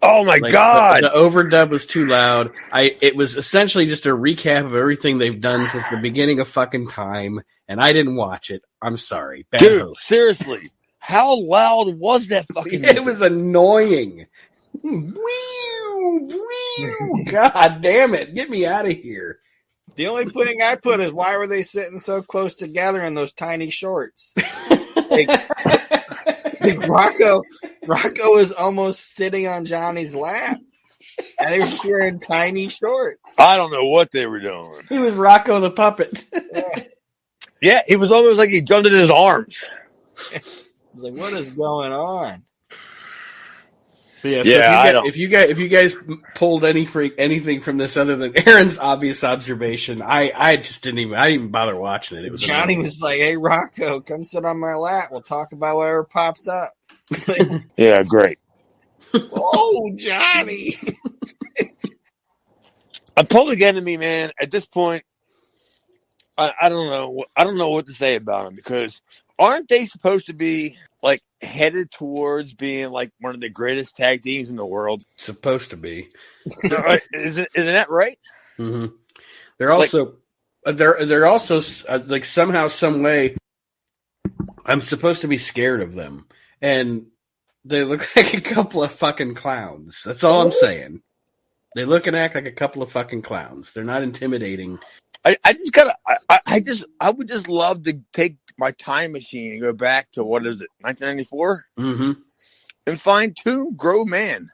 Oh my God. The overdub was too loud. It was essentially just a recap of everything they've done since the beginning of fucking time, and I didn't watch it. I'm sorry. Bad Dude, host. seriously. How loud was that fucking music? It was annoying. God damn it. Get me out of here. The only thing I put is, why were they sitting so close together in those tiny shorts? Rocco was almost sitting on Johnny's lap, and they were just wearing tiny shorts. I don't know what they were doing. He was Rocco the puppet. Yeah, it was almost like he jumped in his arms. I was like, what is going on? But if you guys pulled anything from this other than Aaron's obvious observation, I didn't even bother watching it. Johnny was like, "Hey Rocco, come sit on my lap. We'll talk about whatever pops up." Yeah, great. Oh, Johnny! A Public Enemy, man. At this point, I don't know. I don't know what to say about him, because aren't they supposed to be like headed towards being like one of the greatest tag teams in the world? Supposed to be. Isn't that right? Mm-hmm. They're also like somehow, some way, I'm supposed to be scared of them, and they look like a couple of fucking clowns. That's all I'm saying. They look and act like a couple of fucking clowns. They're not intimidating. I would just love to take my time machine and go back to, what is it, 1994? Mm-hmm. And find two grown men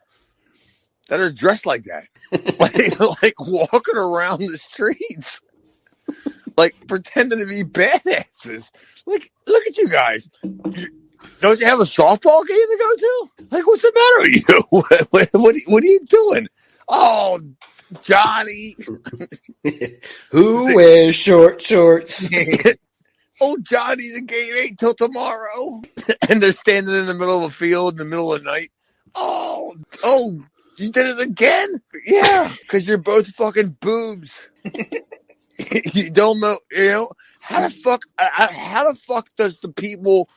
that are dressed like that. like walking around the streets. Like pretending to be badasses. Like, look at you guys. Don't you have a softball game to go to? Like, what's the matter with you? What are you doing? Oh, Johnny. Who wears short shorts? Oh, Johnny, the game ain't till tomorrow. And they're standing in the middle of a field in the middle of the night. Oh, you did it again? Yeah, because you're both fucking boobs. You don't know, how the fuck does the people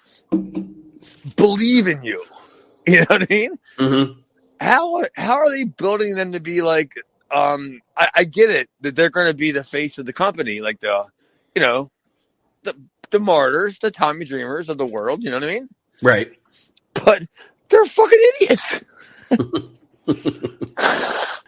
believe in you? You know what I mean? Mm-hmm. How are they building them to be like, I get it that they're going to be the face of the company, like the martyrs, the Tommy Dreamers of the world, you know what I mean? Right. But they're fucking idiots.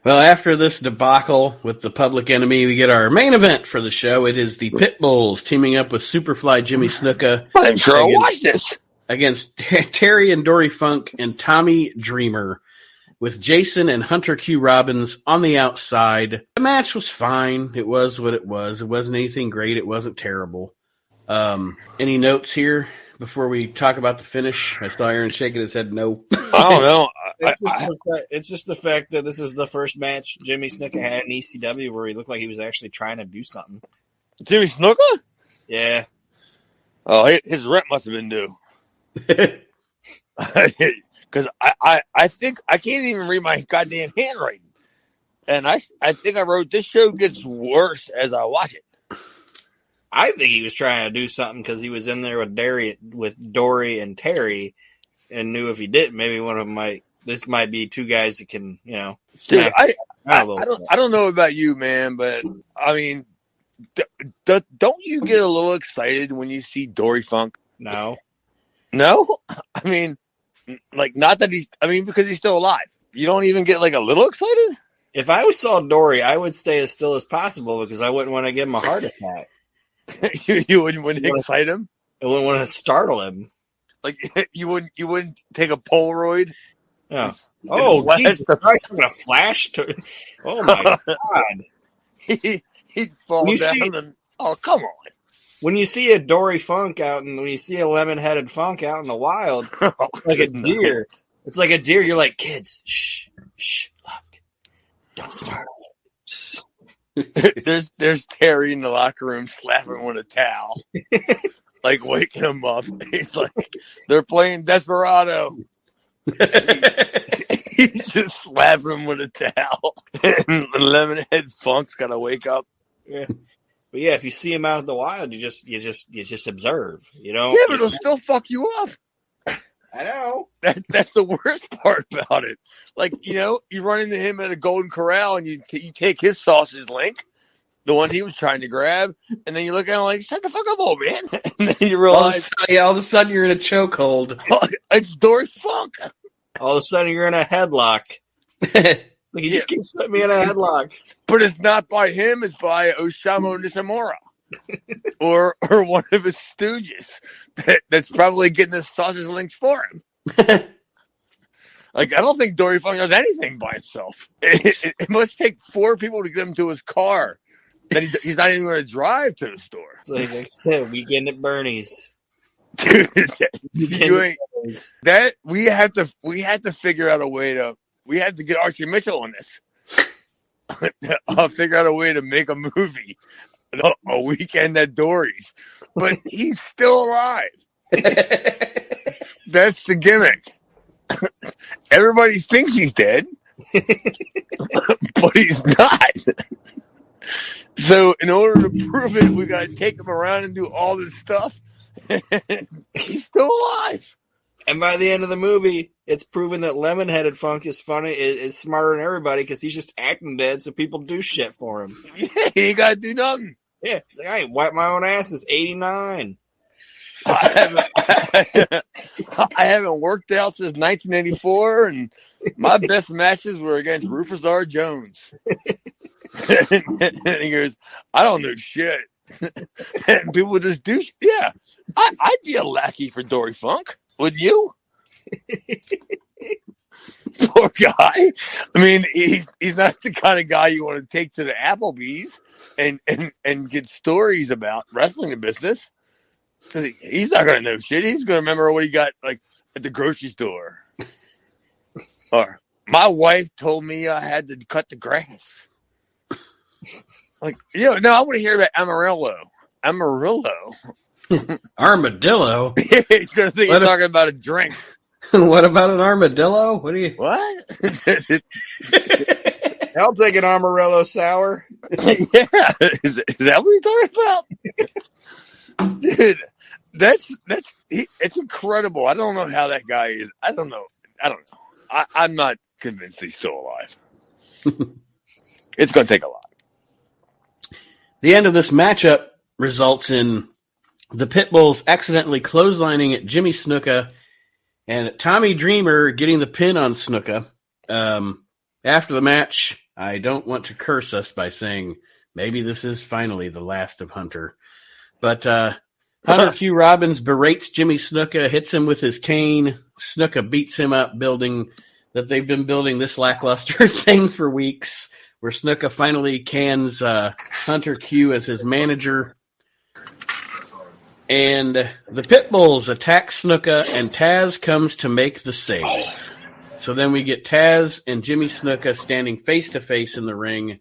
Well, after this debacle with the Public Enemy, we get our main event for the show. It is the Pitbulls teaming up with Superfly Jimmy Snuka. I'm sure I'll watch this. Against Terry and Dory Funk and Tommy Dreamer, with Jason and Hunter Q Robbins on the outside. The match was fine. It was what it was. It wasn't anything great. It wasn't terrible. Any notes here before we talk about the finish? I saw Aaron shaking his head no. I don't know. It's just the fact that this is the first match Jimmy Snuka had in ECW where he looked like he was actually trying to do something. Jimmy Snuka? Yeah. Oh, his rep must have been due. Because I think I can't even read my goddamn handwriting. And I think I wrote, this show gets worse as I watch it. I think he was trying to do something because he was in there with Dory and Terry, and knew if he didn't, maybe one of them this might be two guys that can, Dude, I don't know about you, man, but I mean, don't you get a little excited when you see Dory Funk? No. I mean, like, not that because he's still alive. You don't even get like a little excited? If I saw Dory, I would stay as still as possible because I wouldn't want to give him a heart attack. You wouldn't excite him? I wouldn't want to startle him. Like, you wouldn't take a Polaroid? Yeah. Oh, Jesus Christ! I'm gonna flash to. Oh my God! He'd fall down. Oh, come on! When you see a Dory Funk when you see a lemon-headed Funk out in the wild, it's like a deer. It's like a deer. You're like, kids, shh, look, don't startle it. There's Terry in the locker room slapping him with a towel, like waking him up. He's like, they're playing Desperado. He's just slapping him with a towel. And Lemonhead Funk's gotta wake up. Yeah. But yeah, if you see him out in the wild, you just observe, Yeah, but it'll still fuck you up. I know. That's the worst part about it. Like, you run into him at a Golden Corral and you take his sausage link, the one he was trying to grab, and then you look at him like, shut the fuck up, old man. And then you realize, all of a sudden you're in a chokehold. It's Dory Funk. All of a sudden you're in a headlock. Like, he just keeps putting me in a headlock. But it's not by him, it's by Osamu Nishimura. or one of his stooges that's probably getting the sausage links for him. Like, I don't think Dory Funk does anything by himself. It must take 4 people to get him to his car that he's not even going to drive to the store. Like I said, weekend at Bernie's. Dude, we had to figure out a way to. We had to get Archie Mitchell on this. I'll figure out a way to make a movie, a weekend at Dory's, but he's still alive. That's the gimmick. Everybody thinks he's dead, but he's not. So in order to prove it, we got to take him around and do all this stuff. He's still alive. And by the end of the movie, it's proven that lemon-headed Funk is funny, is smarter than everybody because he's just acting dead, so people do shit for him. Yeah, he ain't got to do nothing. Yeah, he's like, I ain't wiped my own ass since '89. I haven't worked out since 1984, and my best matches were against Rufus R. Jones. And he goes, I don't know shit. And people would just do shit. Yeah, I'd be a lackey for Dory Funk. Would you? Poor guy. I mean, he's not the kind of guy you want to take to the Applebee's and get stories about wrestling business. He's not going to know shit. He's going to remember what he got like at the grocery store. Or my wife told me I had to cut the grass. Like, no, I want to hear about Amarillo. Armadillo? He's going to think you're talking about a drink. What about an armadillo? What? I'll take an Amarillo sour. Yeah. Is that what you're talking about? Dude, it's incredible. I don't know how that guy is. I don't know. I'm not convinced he's still alive. It's going to take a lot. The end of this matchup results in the Pitbulls accidentally clotheslining at Jimmy Snuka and Tommy Dreamer getting the pin on Snuka. After the match, I don't want to curse us by saying maybe this is finally the last of Hunter. But Hunter Q. Robbins berates Jimmy Snuka, hits him with his cane. Snuka beats him up, building that they've been building this lackluster thing for weeks, where Snuka finally cans Hunter Q as his manager. And the Pitbulls attack Snuka, and Taz comes to make the save. So then we get Taz and Jimmy Snuka standing face-to-face in the ring.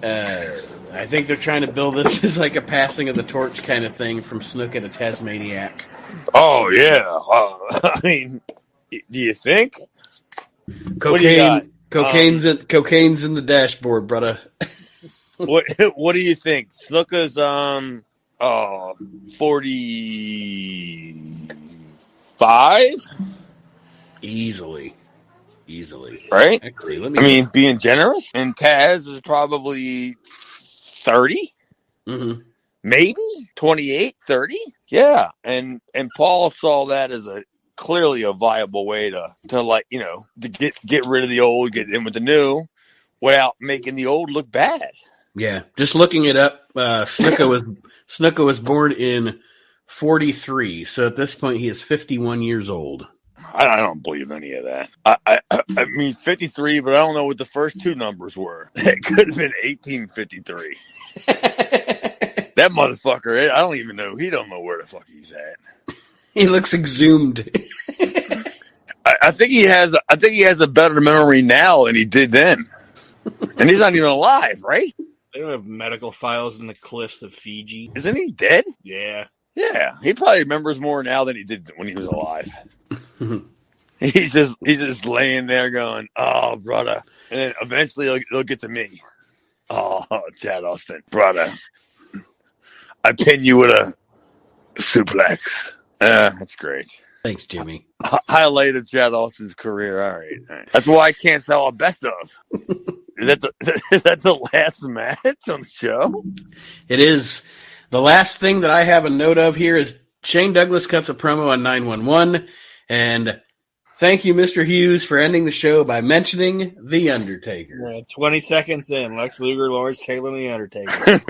I think they're trying to build this as like a passing of the torch kind of thing from Snuka to Tasmaniac. Oh, yeah. I mean, do you think? Cocaine Cocaine's in the dashboard, brother. What do you think? Snuka's 45? Easily. Right? Actually, being generous. And Taz is probably 30? Mm-hmm. Maybe 28, 30? Yeah. And Paul saw that as clearly a viable way to get rid of the old, get in with the new, without making the old look bad. Yeah. Just looking it up, Snuka was born in 43, so at this point he is 51 years old. I don't believe any of that. I mean 53, but I don't know what the first two numbers were. It could have been 1853. That motherfucker, I don't even know. He don't know where the fuck he's at. He looks exhumed. I think he has a better memory now than he did then. And he's not even alive, right? They don't have medical files in the cliffs of Fiji. Isn't he dead? Yeah. Yeah. He probably remembers more now than he did when he was alive. He's just laying there going, "Oh, brother," and then eventually he'll get to me. "Oh, Chad Austin, brother, I pin you with a suplex." That's great. Thanks, Jimmy. Highlight of Chad Austin's career. All right. That's why I can't sell a best of. Is that the last match on the show? It is. The last thing that I have a note of here is Shane Douglas cuts a promo on 911. And thank you, Mr. Hughes, for ending the show by mentioning The Undertaker. Yeah, 20 seconds in, Lex Luger, Lawrence Taylor, and The Undertaker.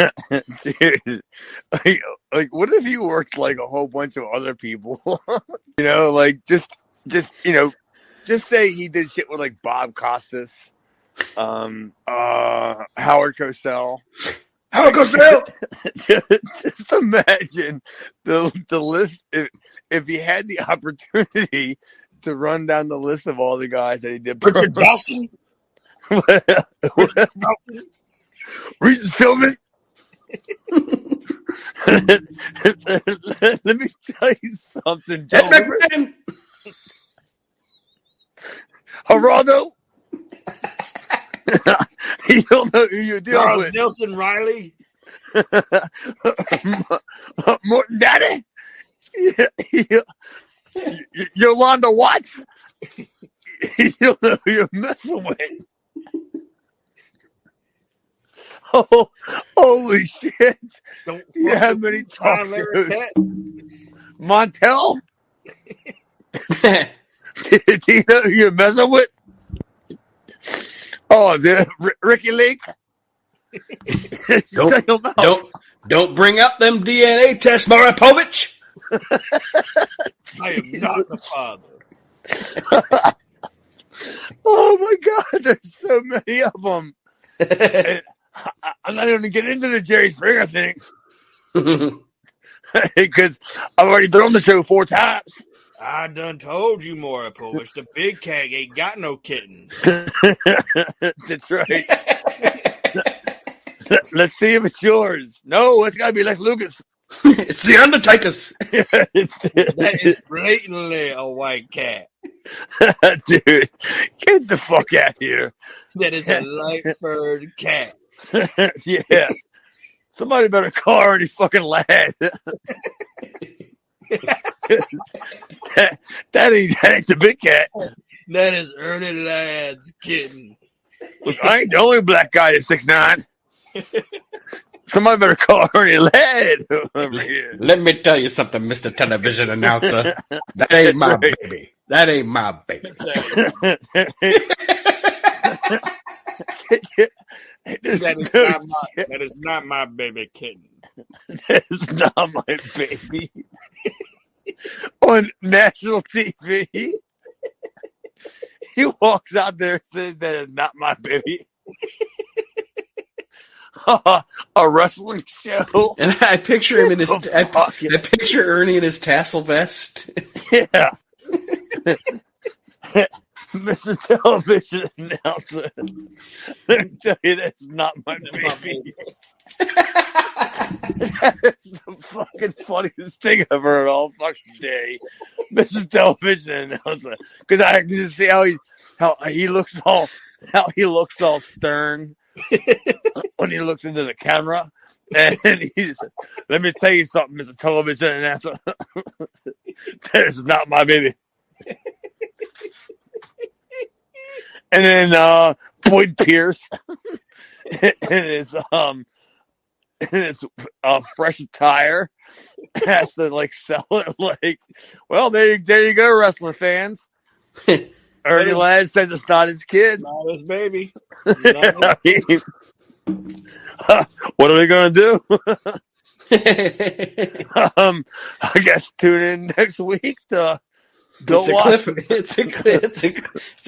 Dude, like, what if you worked like a whole bunch of other people? Just say he did shit with like Bob Costas, Howard Cosell. Just imagine the list. If he had the opportunity to run down the list of all the guys that he did. Richard Dawson? Regis Philbin? Let me tell you something, gentlemen. Geraldo? You don't know who you're dealing with. Nelson Riley? Morton Daddy? Yolanda Watts? You don't know who you're messing with. Oh, holy shit. You have many talk shows. Montel? Do you know who you're messing with? Oh, Ricky Lake? Don't bring up them DNA tests, Marapovich. I am not the father. Oh my God, there's so many of them. I'm not even going to get into the Jerry Springer thing. Because I've already been on the show 4 times. I done told you, Marapovich, the big cat ain't got no kittens. That's right. Let's see if it's yours. No, it's got to be Lex Lucas. It's the Undertaker's. That is blatantly a white cat. Dude, get the fuck out of here. That is a light-furred cat. Yeah. Somebody better call her any fucking lad. that ain't the big cat. That is Ernie Ladd's kitten. Look, I ain't the only black guy that's 6'9". Somebody better call Ernie Ladd over here. Let me tell you something, Mr. Television Announcer. That ain't my baby. That ain't my baby. That is not my baby kitten. That is not my baby. On national TV, he walks out there and says, "That is not my baby." A wrestling show, and I picture him in his. I picture Ernie in his tassel vest. Yeah. Mr. Television Announcer, let me tell you, that's not my baby. That's the fucking funniest thing I've heard all fucking day. Mr. Television Announcer. Because I can just see how he looks all he looks all stern when he looks into the camera, and he's, let me tell you something, Mr. Television announcer. This is not my baby. And then Boyd Pierce and his fresh attire has to like sell it like, well, there you go, wrestling fans. Ernie Ladd says it's not his kid, not his baby. I mean, what are we gonna do? I guess tune in next week to Bill Watts. It's a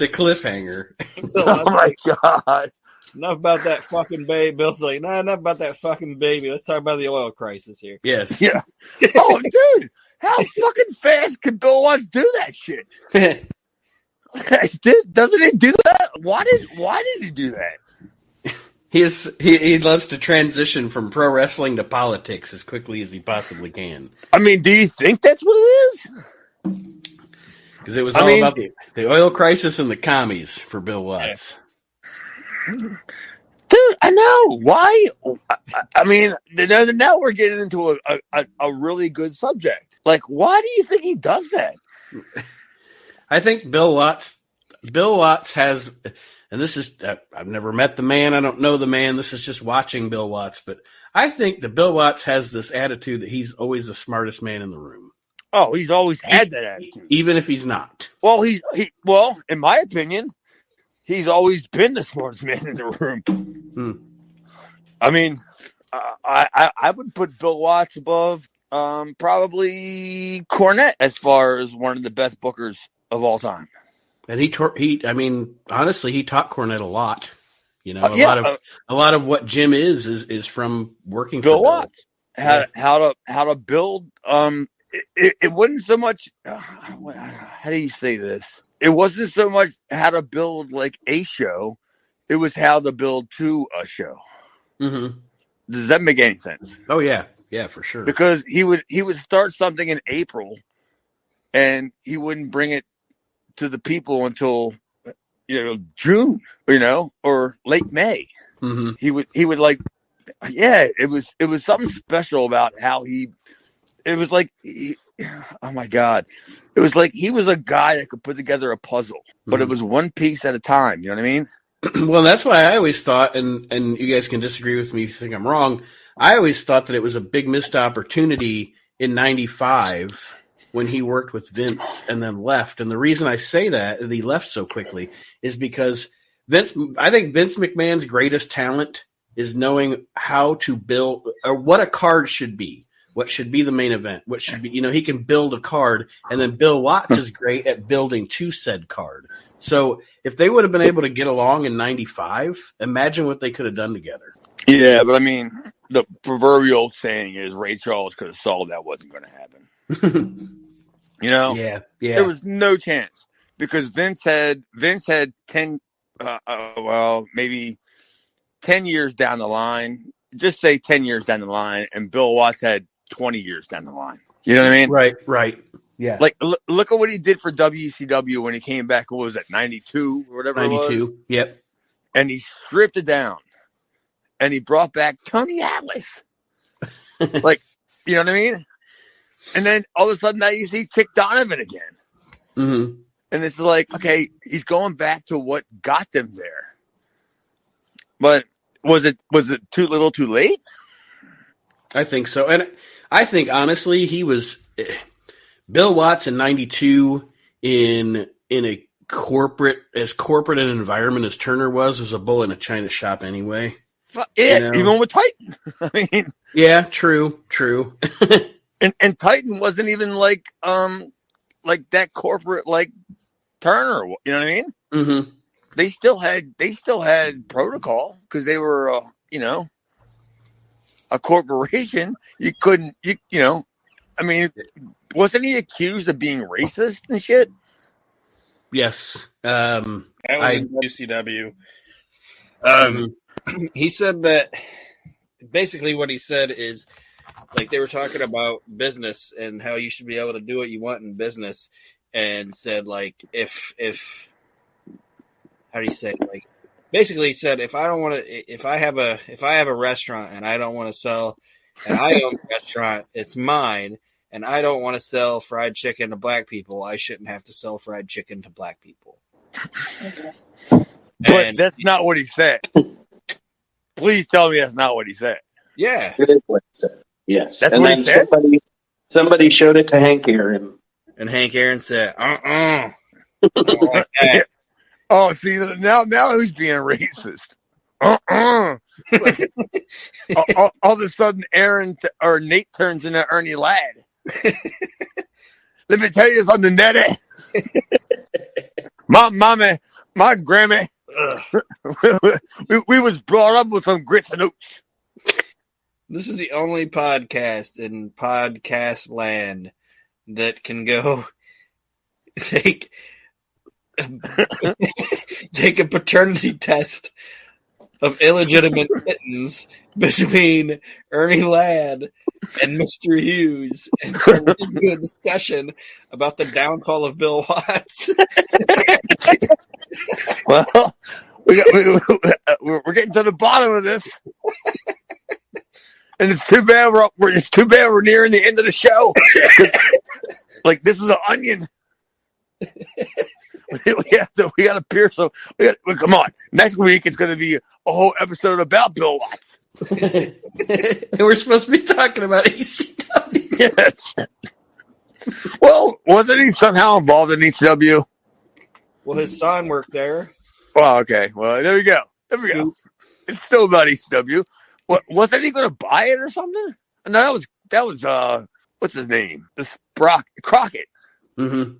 cliffhanger. Oh my god. Enough about that fucking baby. Bill's like, nah, enough about that fucking baby. Let's talk about the oil crisis here. Yes. Yeah. Oh, dude, how fucking fast can Bill Watts do that shit? Doesn't he do that? Why did he do that? He loves to transition from pro wrestling to politics as quickly as he possibly can. I mean, do you think that's what it is? Because it was all about the oil crisis and the commies for Bill Watts. Dude, I know. Why? I mean, now we're getting into a really good subject. Like, why do you think he does that? I think Bill Watts has, and this is, I've never met the man. I don't know the man. This is just watching Bill Watts. But I think that Bill Watts has this attitude that he's always the smartest man in the room. Oh, he's always had that attitude. Even if he's not. Well, well, in my opinion, he's always been the smartest man in the room. I mean, I would put Bill Watts above probably Cornette as far as one of the best bookers of all time. And I mean, honestly, he taught Cornette a lot. You know, a lot of what Jim is from working Bill for Watts. How to build. It wasn't so much. How do you say this? It wasn't so much how to build like a show. It was how to build to a show. Mm-hmm. Does that make any sense? Oh yeah, for sure. Because he would start something in April, and he wouldn't bring it to the people until June, or late May. Mm-hmm. He would like, yeah. It was something special about how he. It was like, oh my God. It was like he was a guy that could put together a puzzle, but it was one piece at a time. You know what I mean? Well, that's why I always thought, and you guys can disagree with me if you think I'm wrong, I always thought that it was a big missed opportunity in 95 when he worked with Vince and then left. And the reason I say that he left so quickly is because I think Vince McMahon's greatest talent is knowing how to build or what a card should be. What should be the main event? What should be, he can build a card, and then Bill Watts is great at building to said card. So if they would have been able to get along in 95, imagine what they could have done together. Yeah, but I mean, the proverbial saying is Ray Charles could have saw that wasn't going to happen. Yeah. There was no chance because Vince had 10, maybe 10 years down the line. Just say 10 years down the line, and Bill Watts had 20 years down the line. You know what I mean? Right. Yeah. Like, look at what he did for WCW when he came back. What was it, 92 or whatever 92, it was? Yep. And he stripped it down. And he brought back Tony Atlas. Like, you know what I mean? And then all of a sudden now you see Chick Donovan again. Mm-hmm. And it's like, okay, he's going back to what got them there. But was it too little too late? I think so. And I think, honestly, he was Bill Watts in 92 in a corporate an environment as Turner was a bull in a china shop anyway. Even with Titan. I mean, yeah, true. and Titan wasn't even like that corporate like Turner. You know what I mean? Mm-hmm. They still had protocol because they were a corporation. You couldn't I mean, wasn't he accused of being racist and shit? Yes. WCW. He said that basically what he said is like they were talking about business and how you should be able to do what you want in business, and said like if how do you say it? Like basically he said, if I have a restaurant and I don't want to sell, and I own the restaurant, it's mine, and I don't want to sell fried chicken to black people, I shouldn't have to sell fried chicken to black people. But that's not what he said. Please tell me that's not what he said. Yeah. It is what he said. Yes. That's what he said? Somebody showed it to Hank Aaron. And Hank Aaron said, I don't like that. Oh, see, now who's being racist? Like, all of a sudden, or Nate turns into Ernie Ladd. Let me tell you something, Daddy. My grandma, we was brought up with some grits and oats. This is the only podcast in podcast land that can go take a paternity test of illegitimate kittens between Ernie Ladd and Mr. Hughes and do a discussion about the downfall of Bill Watts. Well, we're getting to the bottom of this. And it's too bad we're nearing the end of the show. Like, this is an onion. we got to pierce them. Come on. Next week it's going to be a whole episode about Bill Watts. And we're supposed to be talking about ECW. Yes. Well, wasn't he somehow involved in ECW? Well, his son worked there. Well, okay. Well, there we go. It's still about ECW. What, wasn't he going to buy it or something? No, that was what's his name? This Crockett. Mm-hmm.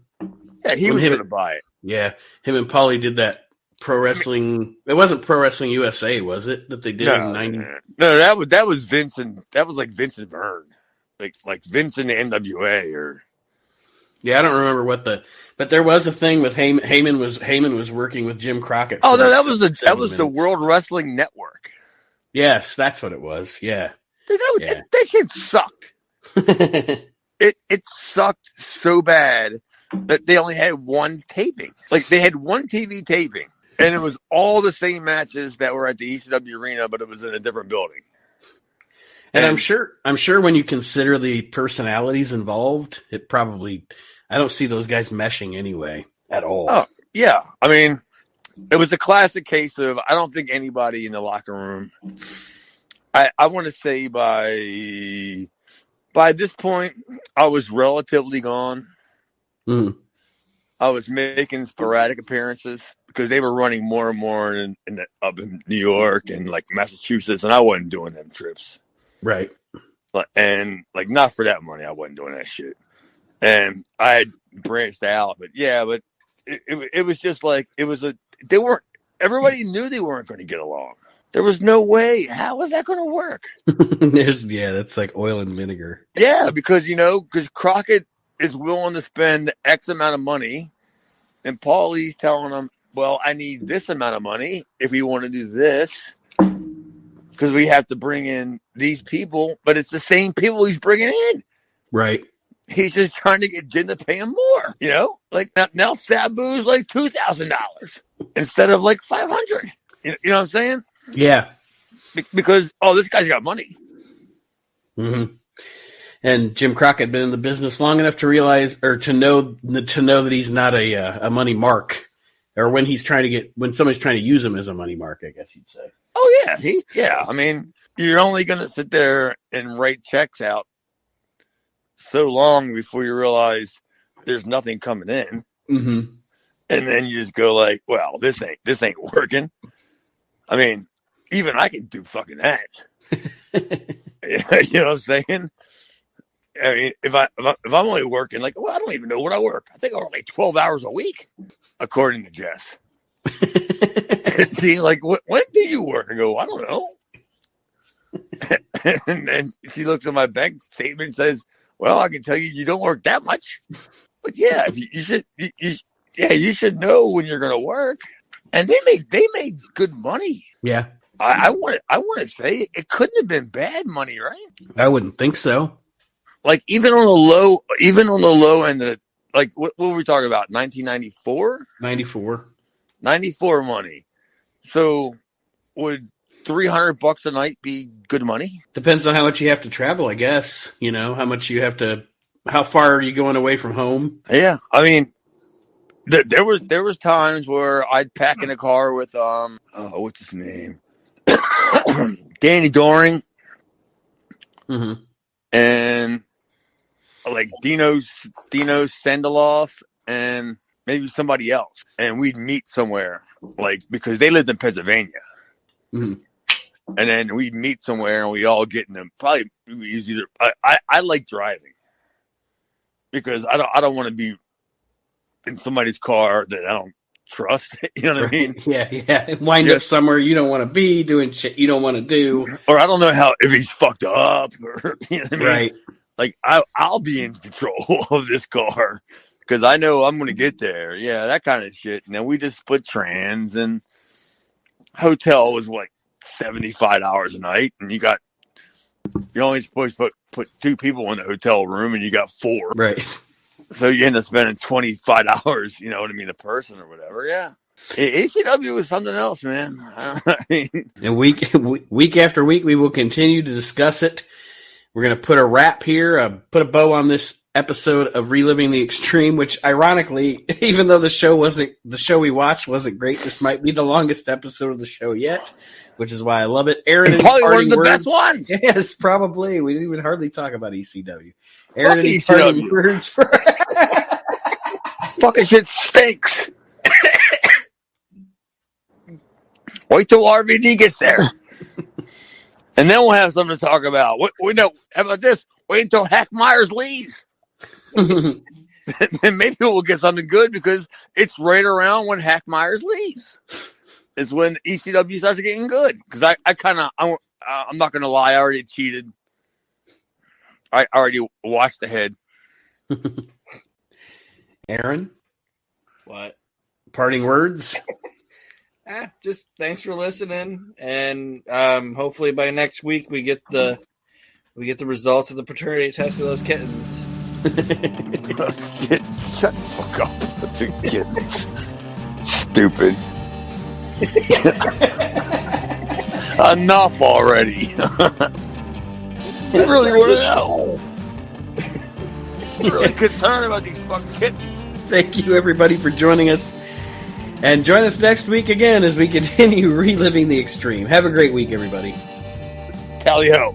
Yeah, he was going to buy it. Yeah, him and Paulie did that pro wrestling. It wasn't Pro Wrestling USA, was it? That they did in 90? No, that was Vincent. That was like Vincent Verne, like Vincent NWA or. Yeah, I don't remember but there was a thing with Heyman was working with Jim Crockett. Oh no, that was the World Wrestling Network. Yes, that's what it was. Yeah, that shit sucked. It sucked so bad that they only had one taping. Like, they had one TV taping, and it was all the same matches that were at the ECW arena, but it was in a different building. And I'm sure when you consider the personalities involved, it probably, I don't see those guys meshing anyway at all. Oh, yeah. I mean, it was a classic case of, I don't think anybody in the locker room, I want to say by this point, I was relatively gone. Mm. I was making sporadic appearances because they were running more and more up in New York and like Massachusetts, and I wasn't doing them trips. Right. And like, not for that money, I wasn't doing that shit. And I had branched out, but it was just like, everybody knew they weren't going to get along. There was no way. How was that going to work? That's like oil and vinegar. Yeah, because Crockett is willing to spend X amount of money, and Paulie's telling him, well, I need this amount of money if we want to do this, because we have to bring in these people, but it's the same people he's bringing in. Right. He's just trying to get Jim to pay him more, Like, now Sabu's like $2,000 instead of like $500. You know what I'm saying? Yeah. Because, this guy's got money. Mm-hmm. And Jim Crockett had been in the business long enough to realize, or to know that he's not a money mark, or when somebody's trying to use him as a money mark, I guess you'd say. Oh yeah, I mean, you're only going to sit there and write checks out so long before you realize there's nothing coming in, mm-hmm. and then you just go like, well, this ain't working. I mean, even I can do fucking that. You know what I'm saying? I mean, if I'm only working, like, well, I don't even know what I work. I think I work like 12 hours a week, according to Jess. She's like, when do you work? I go, I don't know. And then she looks at my bank statement and says, well, I can tell you don't work that much. But yeah, you should know when you're going to work. And they made good money. Yeah. I want to say it couldn't have been bad money, right? I wouldn't think so. Like, even on the low end, like, what were we talking about? 1994? 94 94 money. So would $300 a night be good money? Depends on how much you have to travel, I guess. You know, how much you have to. How far are you going away from home? Yeah, I mean, there was times where I'd pack in a car with what's his name, Danny Doring, and like Dino Sendeloff, and maybe somebody else, and we'd meet somewhere, like because they lived in Pennsylvania. And then we'd meet somewhere and we all get in them. Probably either I like driving because I don't want to be in somebody's car that I don't trust. You know what I mean? Yeah. Wind up somewhere you don't want to be, doing shit you don't want to do. Or I don't know if he's fucked up or you know what I mean? Right. Like I'll be in control of this car because I know I'm going to get there. Yeah, that kind of shit. And then we just split trans, and hotel was like $75 a night, and you're only supposed to put 2 people in the hotel room, and you got 4. Right. So you end up spending $25, you know what I mean, a person or whatever. Yeah. ACW was something else, man. I mean, and week after week, we will continue to discuss it. We're going to put a wrap here, put a bow on this episode of Reliving the Extreme, which ironically, even though the show we watched wasn't great, this might be the longest episode of the show yet, which is why I love it. Aaron, probably one of the best ones. Yes, probably. We didn't even hardly talk about ECW. Aaron, any parting words for fucking shit stinks. Wait till RVD gets there. And then we'll have something to talk about. We know. How about this? Wait until Hack Myers leaves. Then maybe we'll get something good because it's right around when Hack Myers leaves. It's when ECW starts getting good. Because I'm not going to lie, I already cheated. I already watched ahead. Aaron? What? Parting words? Just thanks for listening, and hopefully by next week we get the results of the paternity test of those kittens. Shut the fuck up. The kittens. Stupid. Enough already. You really want to know. I'm really concerned about these fucking kittens. Thank you, everybody, for joining us. And join us next week again as we continue reliving the extreme. Have a great week, everybody. Tally ho.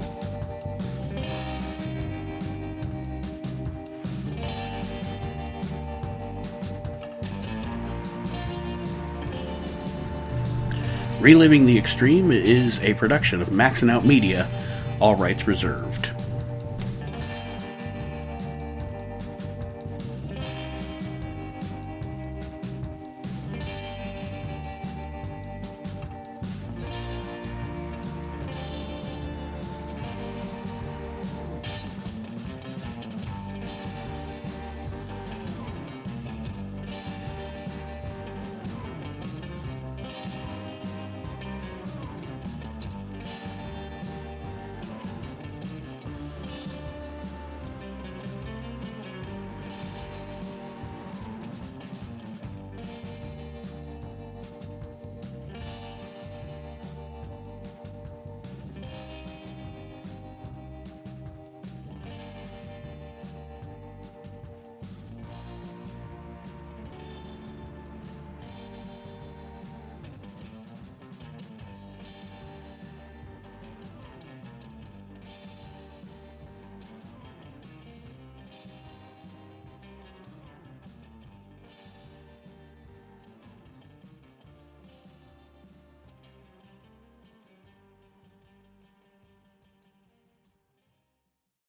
Reliving the Extreme is a production of Maxson Media, all rights reserved.